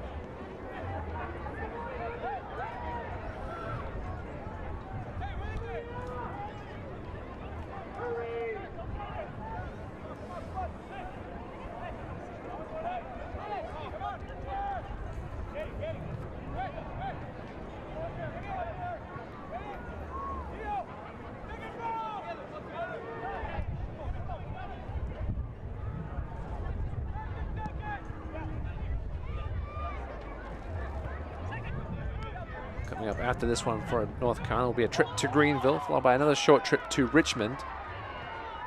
Coming up after this one for North Carolina will be a trip to Greenville, followed by another short trip to Richmond.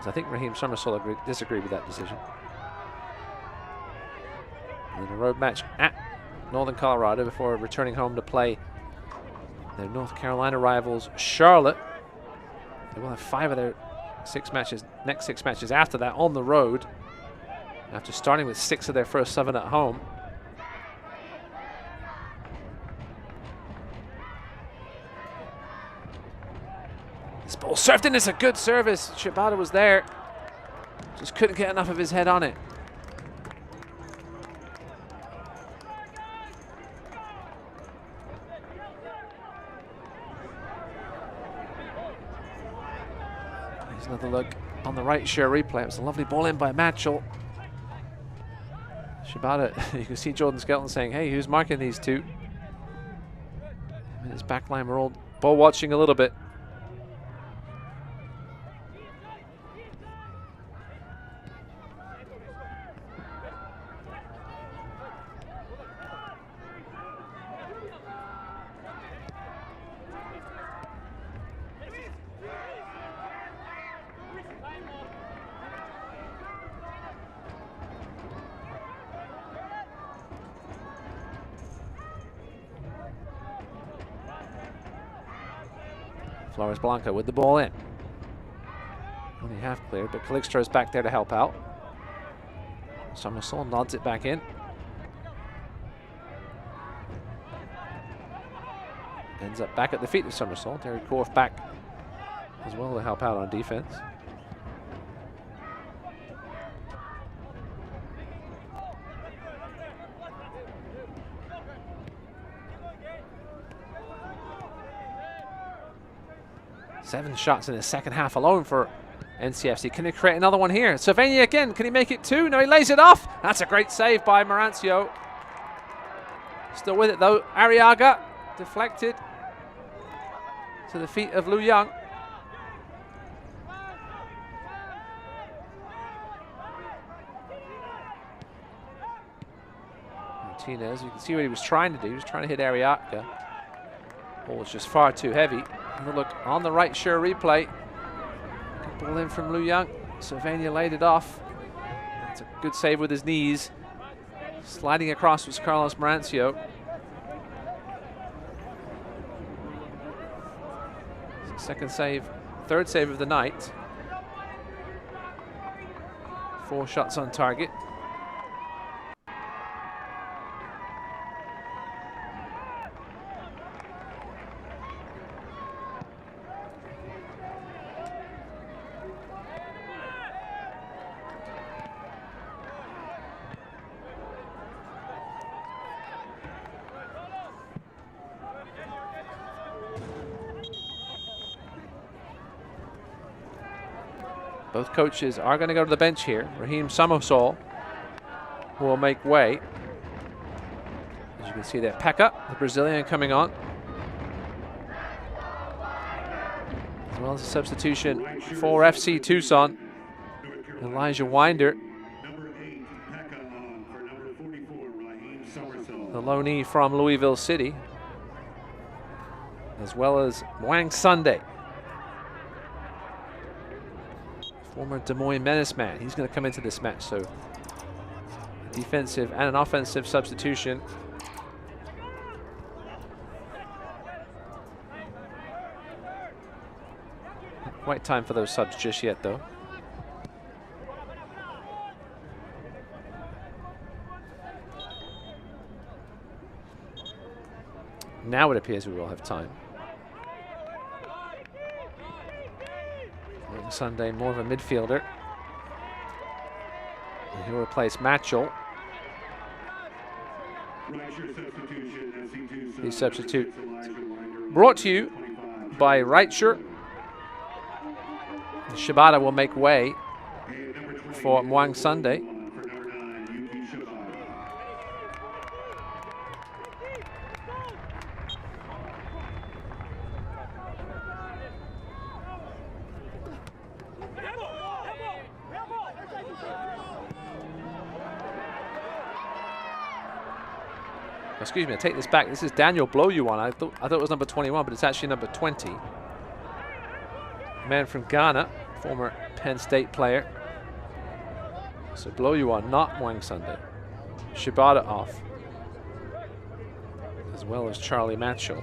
I think Raheem Somersault disagreed with that decision. And then a road match at Northern Colorado before returning home to play Their North Carolina rivals, Charlotte. They will have 5 of their next six matches after that on the road, after starting with 6 of their first 7 at home. This ball served in. It's a good service. Shibata was there. Just couldn't get enough of his head on it. Here's another look on the right share replay. It was a lovely ball in by Matchell. Shibata, you can see Jordan Skelton saying, hey, who's marking these two? And his backline, we're all ball watching a little bit. Flores Blanco with the ball in. Only half cleared, but Calixto's back there to help out. Somersault nods it back in. Ends up back at the feet of Somersault. Derek Korf back as well to help out on defense. Seven shots in the second half alone for NCFC. Can he create another one here? Sylvania again. Can he make it 2? No, he lays it off. That's a great save by Marancio. Still with it though. Arriaga deflected to the feet of Lu Young. Martinez, you can see what he was trying to do. He was trying to hit Arriaga. Ball was just far too heavy. Have a look on the right sure replay. Good ball in from Lu Young. Sylvania laid it off. That's a good save with his knees. Sliding across was Carlos Marancio. Second save, third save of the night. 4 shots on target. Both coaches are going to go to the bench here. Raheem Somersault will make way. As you can see there, Pekka, the Brazilian, coming on. As well as a substitution for FC Tucson, Elijah Winder. The loanee from Louisville City. As well as Wang Sunday, former Des Moines Menace man. He's going to come into this match, so a defensive and an offensive substitution. Not quite time for those subs just yet, though. Now it appears we will have time. Sunday, more of a midfielder. And he'll replace Matchell. The substitute brought to you by Reicher. Shibata will make way for Mwang Sunday. Excuse me, I take this back. This is Daniel Blow-You-On. I thought it was number 21, but it's actually number 20. Man from Ghana, former Penn State player. So Blow-You-On, not Mwang Sunday. Shibata off, as well as Charlie Matchell.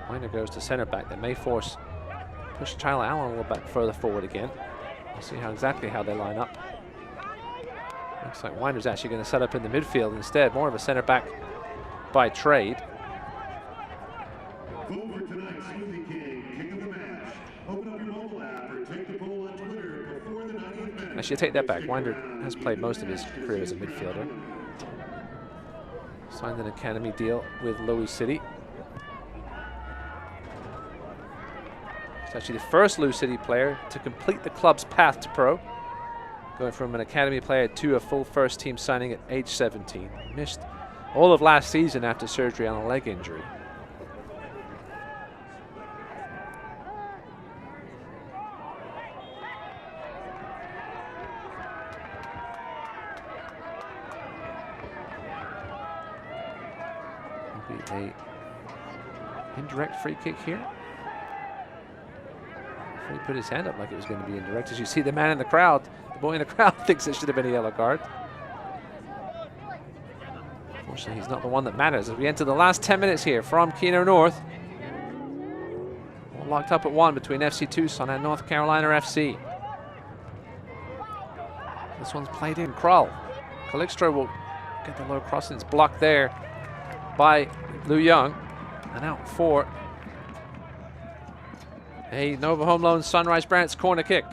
Winder goes to center back. That may push Tyler Allen a little bit further forward again. We'll see exactly how they line up. Looks like Winder's actually going to set up in the midfield instead. More of a center back by trade. Over tonight's Smoothie King, King of the Match. Open up your mobile app or take the poll on Twitter before the 90th minute. Actually, take that back. Winder has played most of his career as a midfielder. Signed an academy deal with Louis City. He's actually the first Louis City player to complete the club's path to pro, going from an academy player to a full first team signing at age 17. Missed all of last season after surgery on a leg injury. Will be a indirect free kick here. He put his hand up like it was going to be indirect. As you see, the man in the crowd, the boy in the crowd thinks it should have been a yellow card. Unfortunately, he's not the one that matters. As we enter the last 10 minutes here from Keno North. All locked up at 1 between FC Tucson and North Carolina FC. This one's played in. Krull. Calixto will get the low crossing. It's blocked there by Liu Young. And out for a Nova Home Loan Sunrise Brandt's corner kick.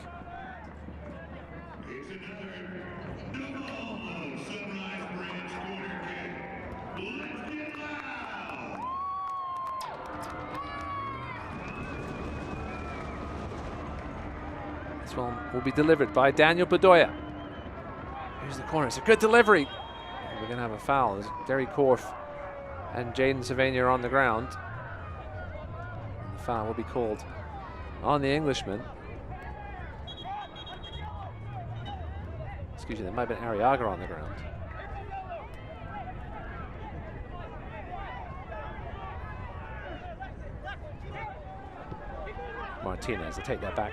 This one will be delivered by Daniel Bedoya. Here's the corner. It's a good delivery. We're going to have a foul. There's Derry Korf and Jaden Sylvania are on the ground. And the foul will be called on the Englishman. Excuse me, there might have been Arriaga on the ground. Martinez, they take that back.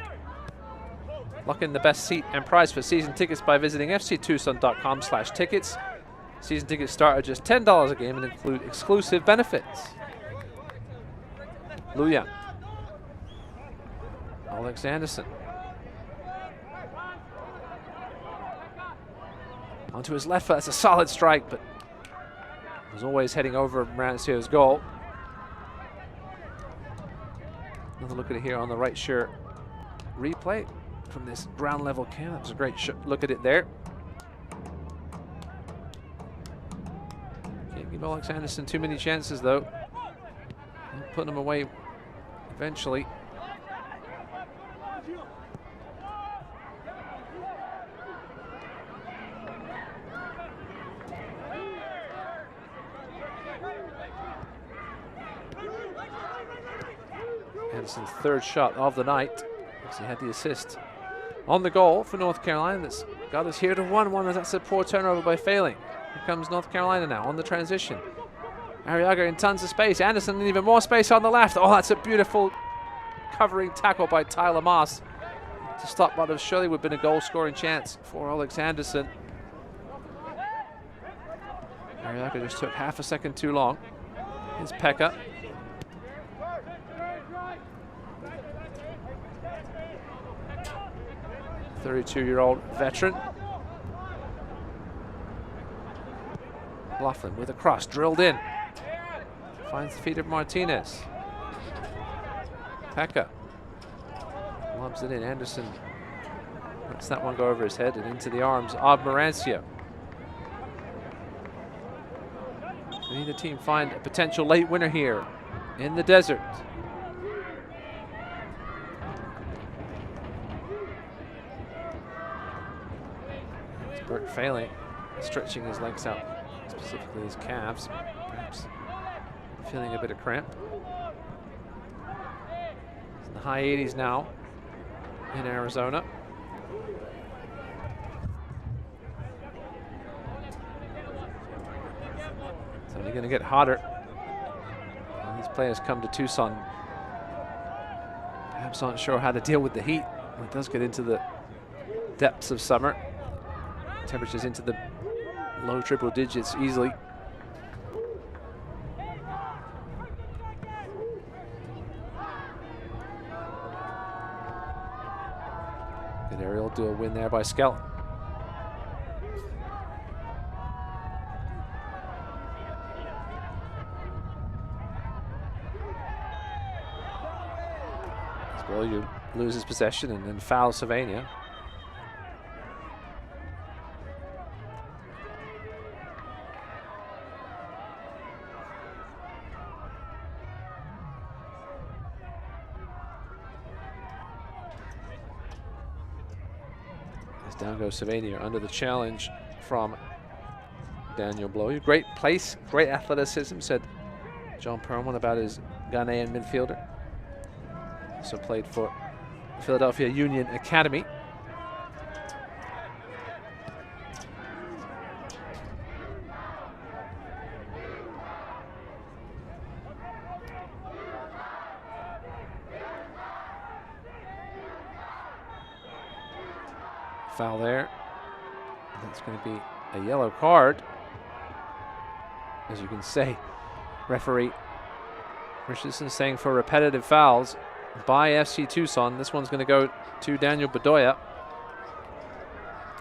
Lock in the best seat and price for season tickets by visiting fctucson.com/tickets. Season tickets start at just $10 a game and include exclusive benefits. Luya. Alex Anderson. Onto his left foot. That's a solid strike, but was always heading over Marancio's goal. Another look at it here on the right shirt replay from this ground level cam. That was a great look at it there. Can't give Alex Anderson too many chances though. Putting him away eventually. Anderson's third shot of the night. He had the assist on the goal for North Carolina. That's got us here to 1-1 as that's a poor turnover by Failing. Here comes North Carolina now on the transition. Arriaga in tons of space. Anderson in even more space on the left. Oh, that's a beautiful covering tackle by Tyler Moss to stop what surely would have been a goal-scoring chance for Alex Anderson. Arriaga just took half a second too long. Here's Pekka. The 32-year-old veteran. Mclaughlin with a cross drilled in. Finds the feet of Martinez. Pekka lobs it in. Anderson lets that one go over his head and into the arms of Marancio. So neither team find a potential late winner here in the desert. It's Bert Failing stretching his legs out, specifically his calves, perhaps feeling a bit of cramp. It's in the high 80s now in Arizona. It's only going to get hotter when these players come to Tucson. Perhaps not sure how to deal with the heat when it does get into the depths of summer. Temperatures into the low triple digits easily. Good aerial duel win there by Skelton. William loses possession and then fouls Sylvania. As down goes Sylvania under the challenge from Daniel Blow. Great place, great athleticism, said John Perlman about his Ghanaian midfielder. Also played for Philadelphia Union Academy. Foul there. That's going to be a yellow card. As you can say, referee Richardson saying for repetitive fouls by FC Tucson. This one's going to go to Daniel Bedoya.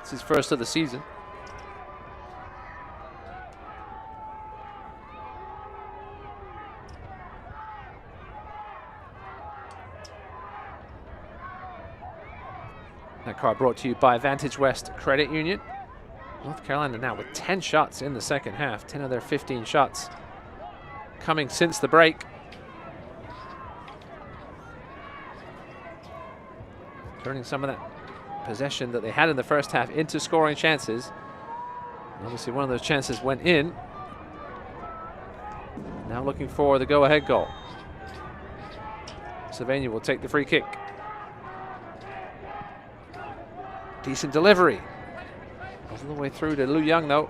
It's his first of the season. That card brought to you by Vantage West Credit Union. North Carolina now with 10 shots in the second half, 10 of their 15 shots coming since the break. Turning some of that possession that they had in the first half into scoring chances. And obviously one of those chances went in. Now looking for the go-ahead goal. Sylvania will take the free kick. Decent delivery. All the way through to Liu Young though.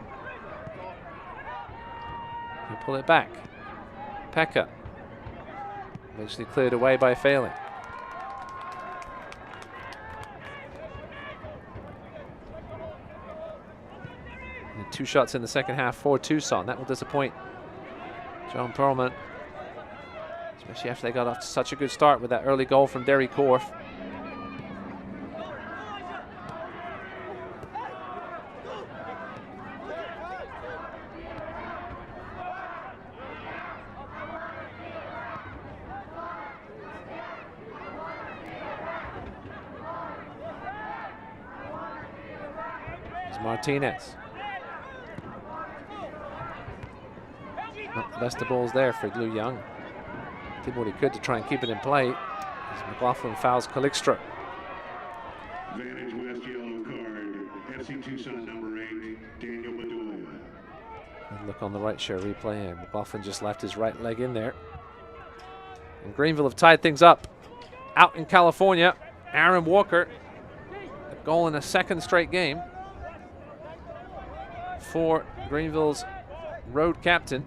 He'll pull it back. Pekka. Eventually cleared away by failing. And 2 shots in the second half for Tucson. That will disappoint John Perlman, especially after they got off to such a good start with that early goal from Derry Corf. Martinez. Not the best of balls there for Liu Young. Did what he could to try and keep it in play. As McLaughlin fouls Calixtra. Vantage West yellow card. FC Tucson number 8, Daniel Bedoya. And look on the right, share replay here. McLaughlin just left his right leg in there. And Greenville have tied things up. Out in California, Aaron Walker. A goal in a second straight game for Greenville's road captain.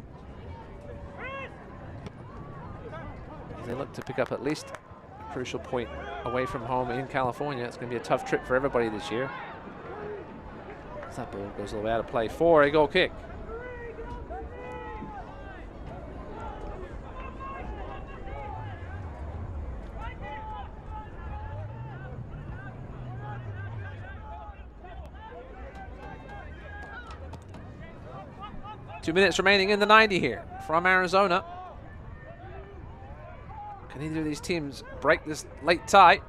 They look to pick up at least a crucial point away from home in California. It's going to be a tough trip for everybody this year. That ball goes all the way out of play for a goal kick. Two minutes remaining in the 90 here from Arizona. Can either of these teams break this late tie?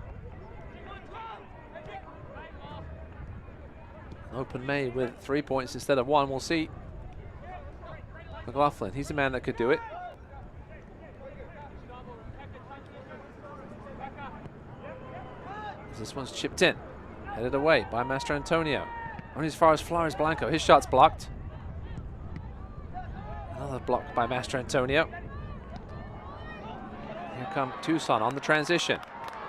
Open May with 3 points instead of 1. We'll see. McLaughlin, he's the man that could do it. This one's chipped in. Headed away by Master Antonio. Only as far as Flores Blanco. His shot's blocked. Another block by Master Antonio. Here come Tucson on the transition.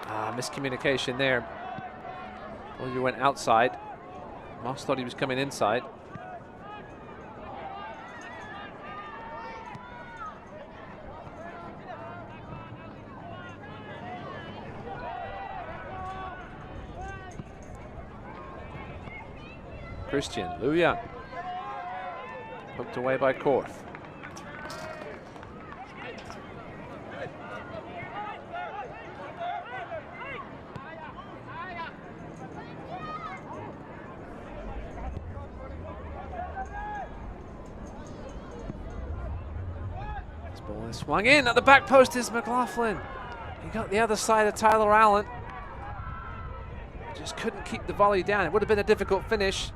Miscommunication there. Well, you went outside. Moss thought he was coming inside. Christian Liu Young. Hooked away by Korth. Well, swung in at the back post is McLaughlin. He got the other side of Tyler Allen. Just couldn't keep the volley down. It would have been a difficult finish.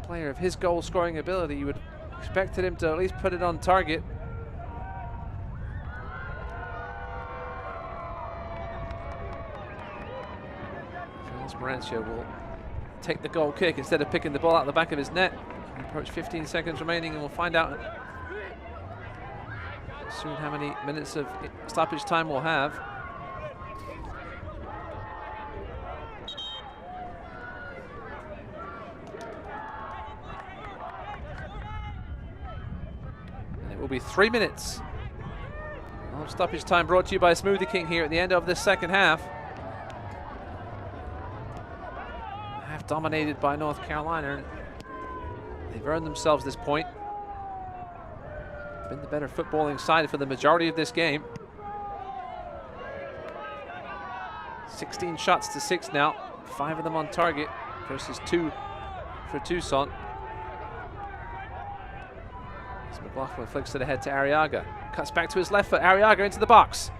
A player of his goal scoring ability, you would expected him to at least put it on target. Marancio will take the goal kick instead of picking the ball out the back of his net. We approach 15 seconds remaining, and we'll find out soon how many minutes of stoppage time we'll have. And it will be 3 minutes of stoppage time, brought to you by Smoothie King here at the end of this second half. Dominated by North Carolina. They've earned themselves this point. Been the better footballing side for the majority of this game. 16 shots to 6 now. 5 of them on target versus 2 for Tucson. As McLaughlin flicks it ahead to Arriaga. Cuts back to his left foot. Arriaga into the box.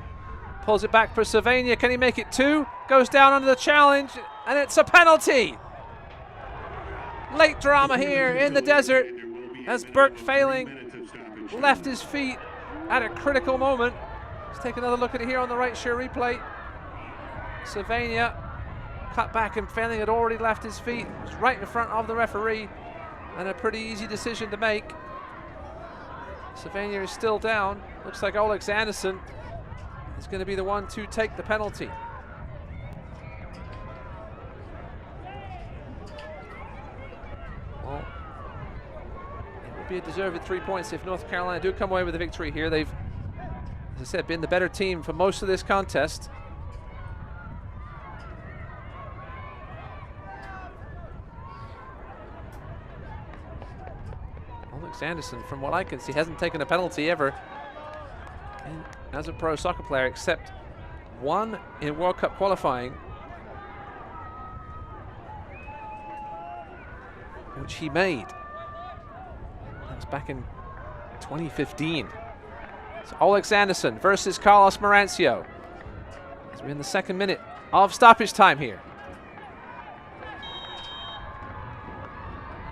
Pulls it back for Sylvania. Can he make it 2? Goes down under the challenge, and it's a penalty. Late drama here in the desert as Burke Failing left his feet at a critical moment. Let's take another look at it here on the right share replay. Sylvania cut back, and Failing had already left his feet. It was right in front of the referee, and a pretty easy decision to make. Sylvania is still down. Looks like Alex Anderson is going to be the one to take the penalty. Well, it would be a deserved 3 points if North Carolina do come away with a victory here. They've, as I said, been the better team for most of this contest. Alex Anderson, from what I can see, hasn't taken a penalty ever as a pro soccer player, except one in World Cup qualifying, which he made. That was back in 2015. So Alex Anderson versus Carlos Marancio as we're in the second minute of stoppage time here.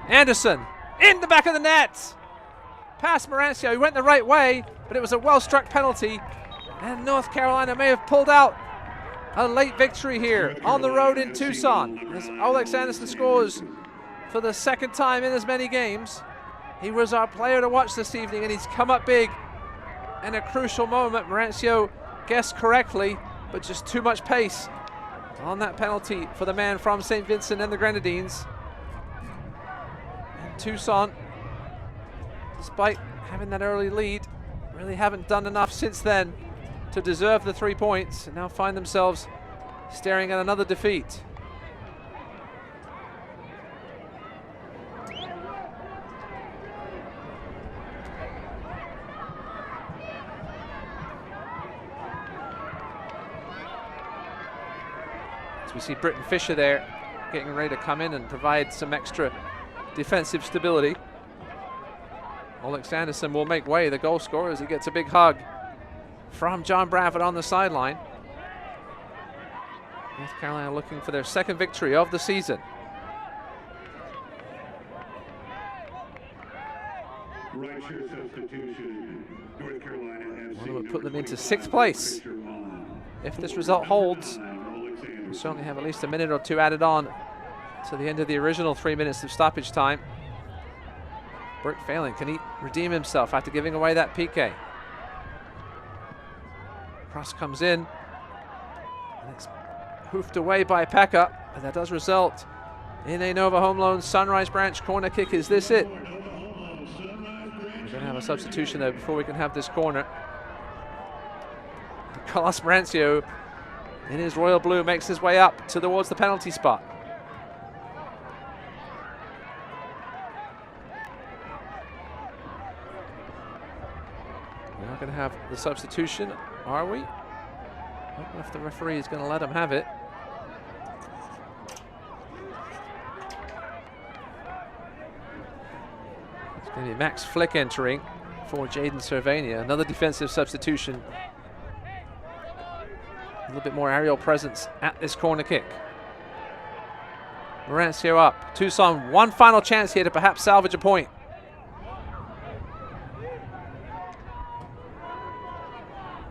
Anderson in the back of the net. Past Marancio, he went the right way, but it was a well-struck penalty, and North Carolina may have pulled out a late victory here on the road in Tucson. As Alex Anderson scores for the second time in as many games. He was our player to watch this evening, and he's come up big in a crucial moment. Marancio guessed correctly, but just too much pace on that penalty for the man from St. Vincent and the Grenadines. And Tucson, despite having that early lead, really haven't done enough since then to deserve the 3 points, and now find themselves staring at another defeat. As we see Britton Fisher there getting ready to come in and provide some extra defensive stability. Alex Anderson will make way, the goal scorer, as he gets a big hug from John Bradford on the sideline. North Carolina looking for their second victory of the season. Right share substitution. North Carolina FC. One would put them into 6th place. If this result holds, we'll certainly have at least a minute or two added on to the end of the original 3 minutes of stoppage time. Burke Failing, can he redeem himself after giving away that PK? Cross comes in, and it's hoofed away by Pekka, and that does result in a Nova Home Loan Sunrise Branch corner kick. Is this it? We're going to have a substitution though before we can have this corner. Carlos Marancio in his royal blue makes his way up towards the penalty spot. We're not going to have the substitution, are we? I don't know if the referee is going to let him have it. It's going to be Max Flick entering for Jaden Cervania. Another defensive substitution. A little bit more aerial presence at this corner kick. Marancio up. Tucson, one final chance here to perhaps salvage a point.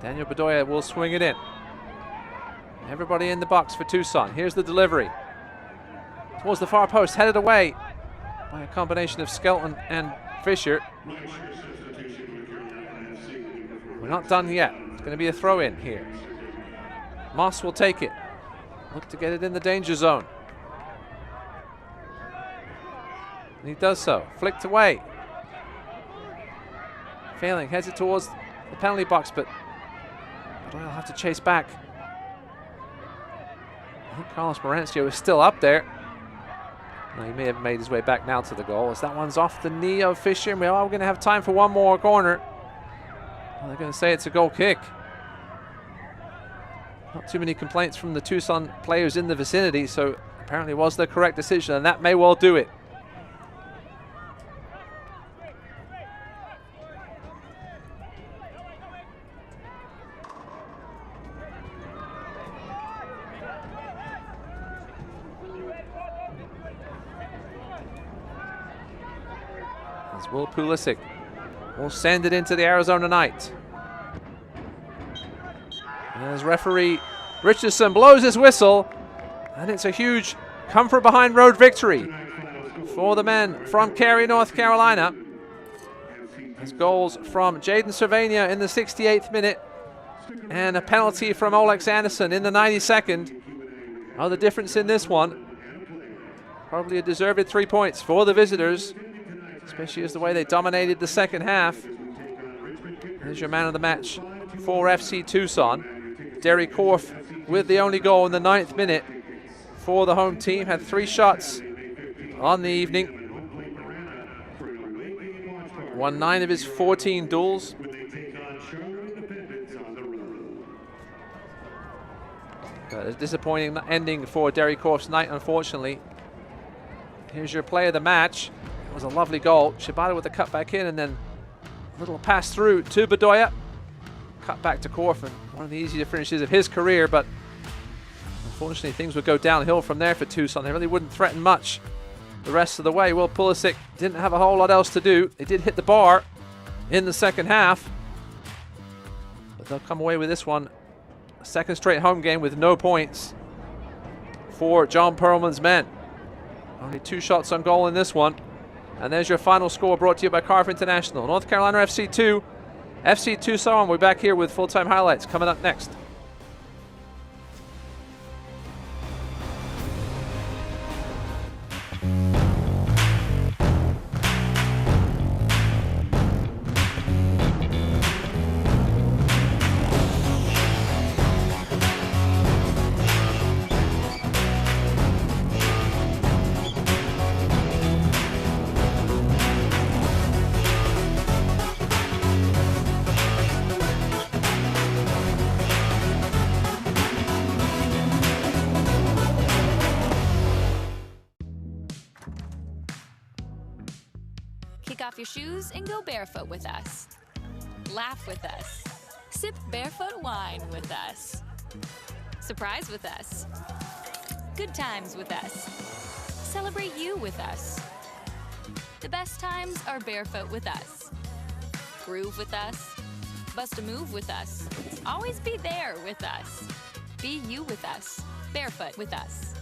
Daniel Bedoya will swing it in. Everybody in the box for Tucson. Here's the delivery. Towards the far post, headed away by a combination of Skelton and Fisher. We're not done yet. It's going to be a throw in here. Moss will take it. Look to get it in the danger zone. And he does so. Flicked away. Failing, heads it towards the penalty box, but Bedoya will have to chase back. I think Carlos Marancio is still up there. Now, he may have made his way back now to the goal, as that one's off the knee of Fisher, and we are going to have time for one more corner. Well, they're going to say it's a goal kick. Not too many complaints from the Tucson players in the vicinity, so apparently it was the correct decision, and that may well do it. As Will Pulisic will send it into the Arizona Night. And as referee Richardson blows his whistle, and it's a huge comfort behind road victory for the men from Cary, North Carolina. As goals from Jaden Cervania in the 68th minute and a penalty from Olex Anderson in the 92nd are the difference in this one. Probably a deserved 3 points for the visitors, especially as the way they dominated the second half. There's your man of the match for FC Tucson. Derry Korf with the only goal in the 9th minute for the home team. Had 3 shots on the evening. Won 9 of his 14 duels. But a disappointing ending for Derry Korf's night, unfortunately. Here's your play of the match. It was a lovely goal. Shibata with the cut back in, and then a little pass through to Bedoya. Cut back to Korf, and one of the easier finishes of his career, but unfortunately things would go downhill from there for Tucson. They really wouldn't threaten much the rest of the way. Will Pulisic didn't have a whole lot else to do. They did hit the bar in the second half, but they'll come away with this one. A second straight home game with no points for John Perlman's men. Only 2 shots on goal in this one. And there's your final score, brought to you by Carver International. North Carolina FC 2, FC Tucson. We're back here with full-time highlights coming up next. Kick off your shoes and go barefoot with us. Laugh with us. Sip barefoot wine with us. Surprise with us. Good times with us. Celebrate you with us. The best times are barefoot with us. Groove with us. Bust a move with us. Always be there with us. Be you with us. Barefoot with us.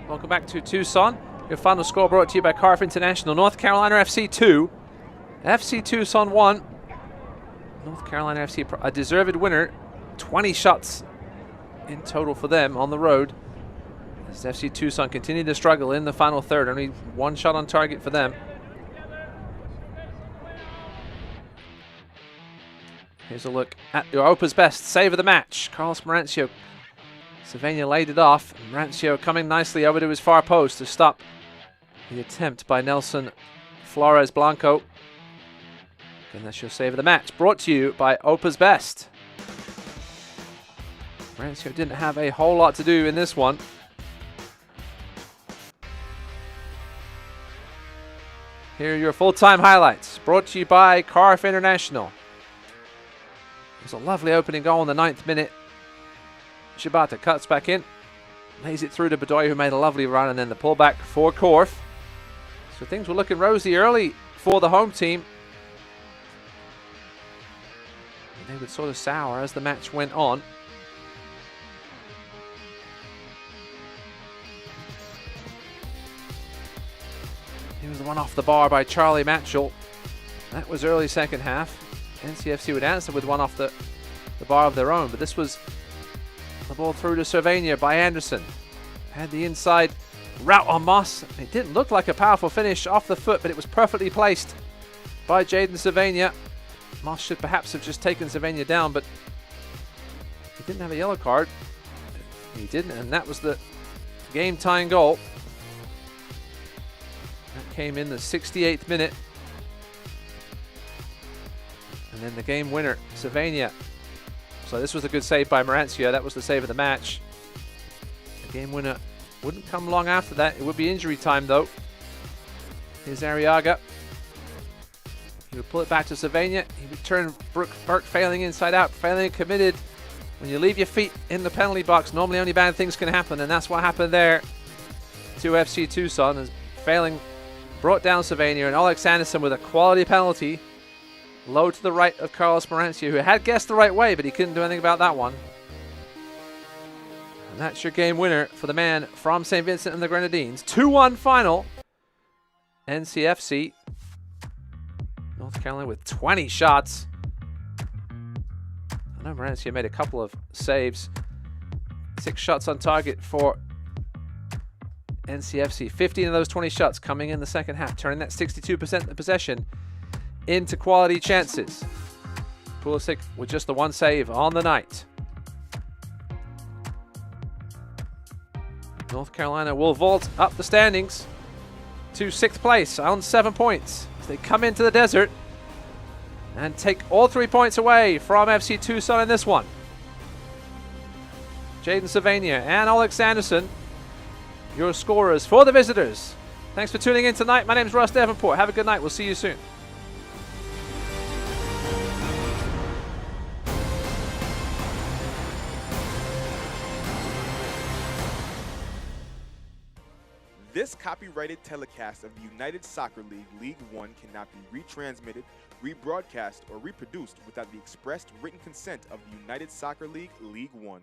Welcome back to Tucson. Your final score brought to you by Carver International. North Carolina FC 2, FC Tucson 1. North Carolina FC a deserved winner. 20 shots in total for them on the road, as FC Tucson continued to struggle in the final third. Only 1 shot on target for them. Here's a look at your Opa's best save of the match. Carlos Marancio. Cervenia laid it off. Marancio coming nicely over to his far post to stop the attempt by Nelson Flores Blanco. And that's your save of the match. Brought to you by Opa's best. Marancio didn't have a whole lot to do in this one. Here are your full-time highlights. Brought to you by Kickoff International. There's a lovely opening goal in the 9th minute. Shibata cuts back in. Lays it through to Bedoya, who made a lovely run, and then the pullback for Kickoff. So things were looking rosy early for the home team. And they would sort of sour as the match went on. He was the one off the bar by Charlie Matchell. That was early second half. NCFC would answer with one off the bar of their own, but this was the ball through to Cervenia by Anderson. Had the inside route on Moss. It didn't look like a powerful finish off the foot, but it was perfectly placed by Jaden Cervenia. Moss should perhaps have just taken Cervenia down, but he didn't have a yellow card. He didn't, and that was the game-tying goal. That came in the 68th minute. And then the game winner, Cervenia. So this was a good save by Marancio. That was the save of the match. The game winner wouldn't come long after that. It would be injury time, though. Here's Arriaga. He would pull it back to Cervenia. He would turn Burke failing inside out. Failing committed. When you leave your feet in the penalty box, normally only bad things can happen, and that's what happened there to FC Tucson. As Failing brought down Cervenia, and Alex Anderson with a quality penalty. Low to the right of Carlos Marancio, who had guessed the right way, but he couldn't do anything about that one. And that's your game winner for the man from St. Vincent and the Grenadines. 2-1 final. NCFC. North Carolina with 20 shots. I know Marancio made a couple of saves. 6 shots on target for NCFC. 15 of those 20 shots coming in the second half, turning that 62% of possession into quality chances. Pulisic with just the one save on the night. North Carolina will vault up the standings to 6th place on 7 points as they come into the desert and take all 3 points away from FC Tucson in this one. Jaden Cervenia and Alex Anderson, your scorers for the visitors. Thanks for tuning in tonight. My name is Russ Davenport. Have a good night. We'll see you soon. This copyrighted telecast of the United Soccer League League One cannot be retransmitted, rebroadcast, or reproduced without the expressed written consent of the United Soccer League League One.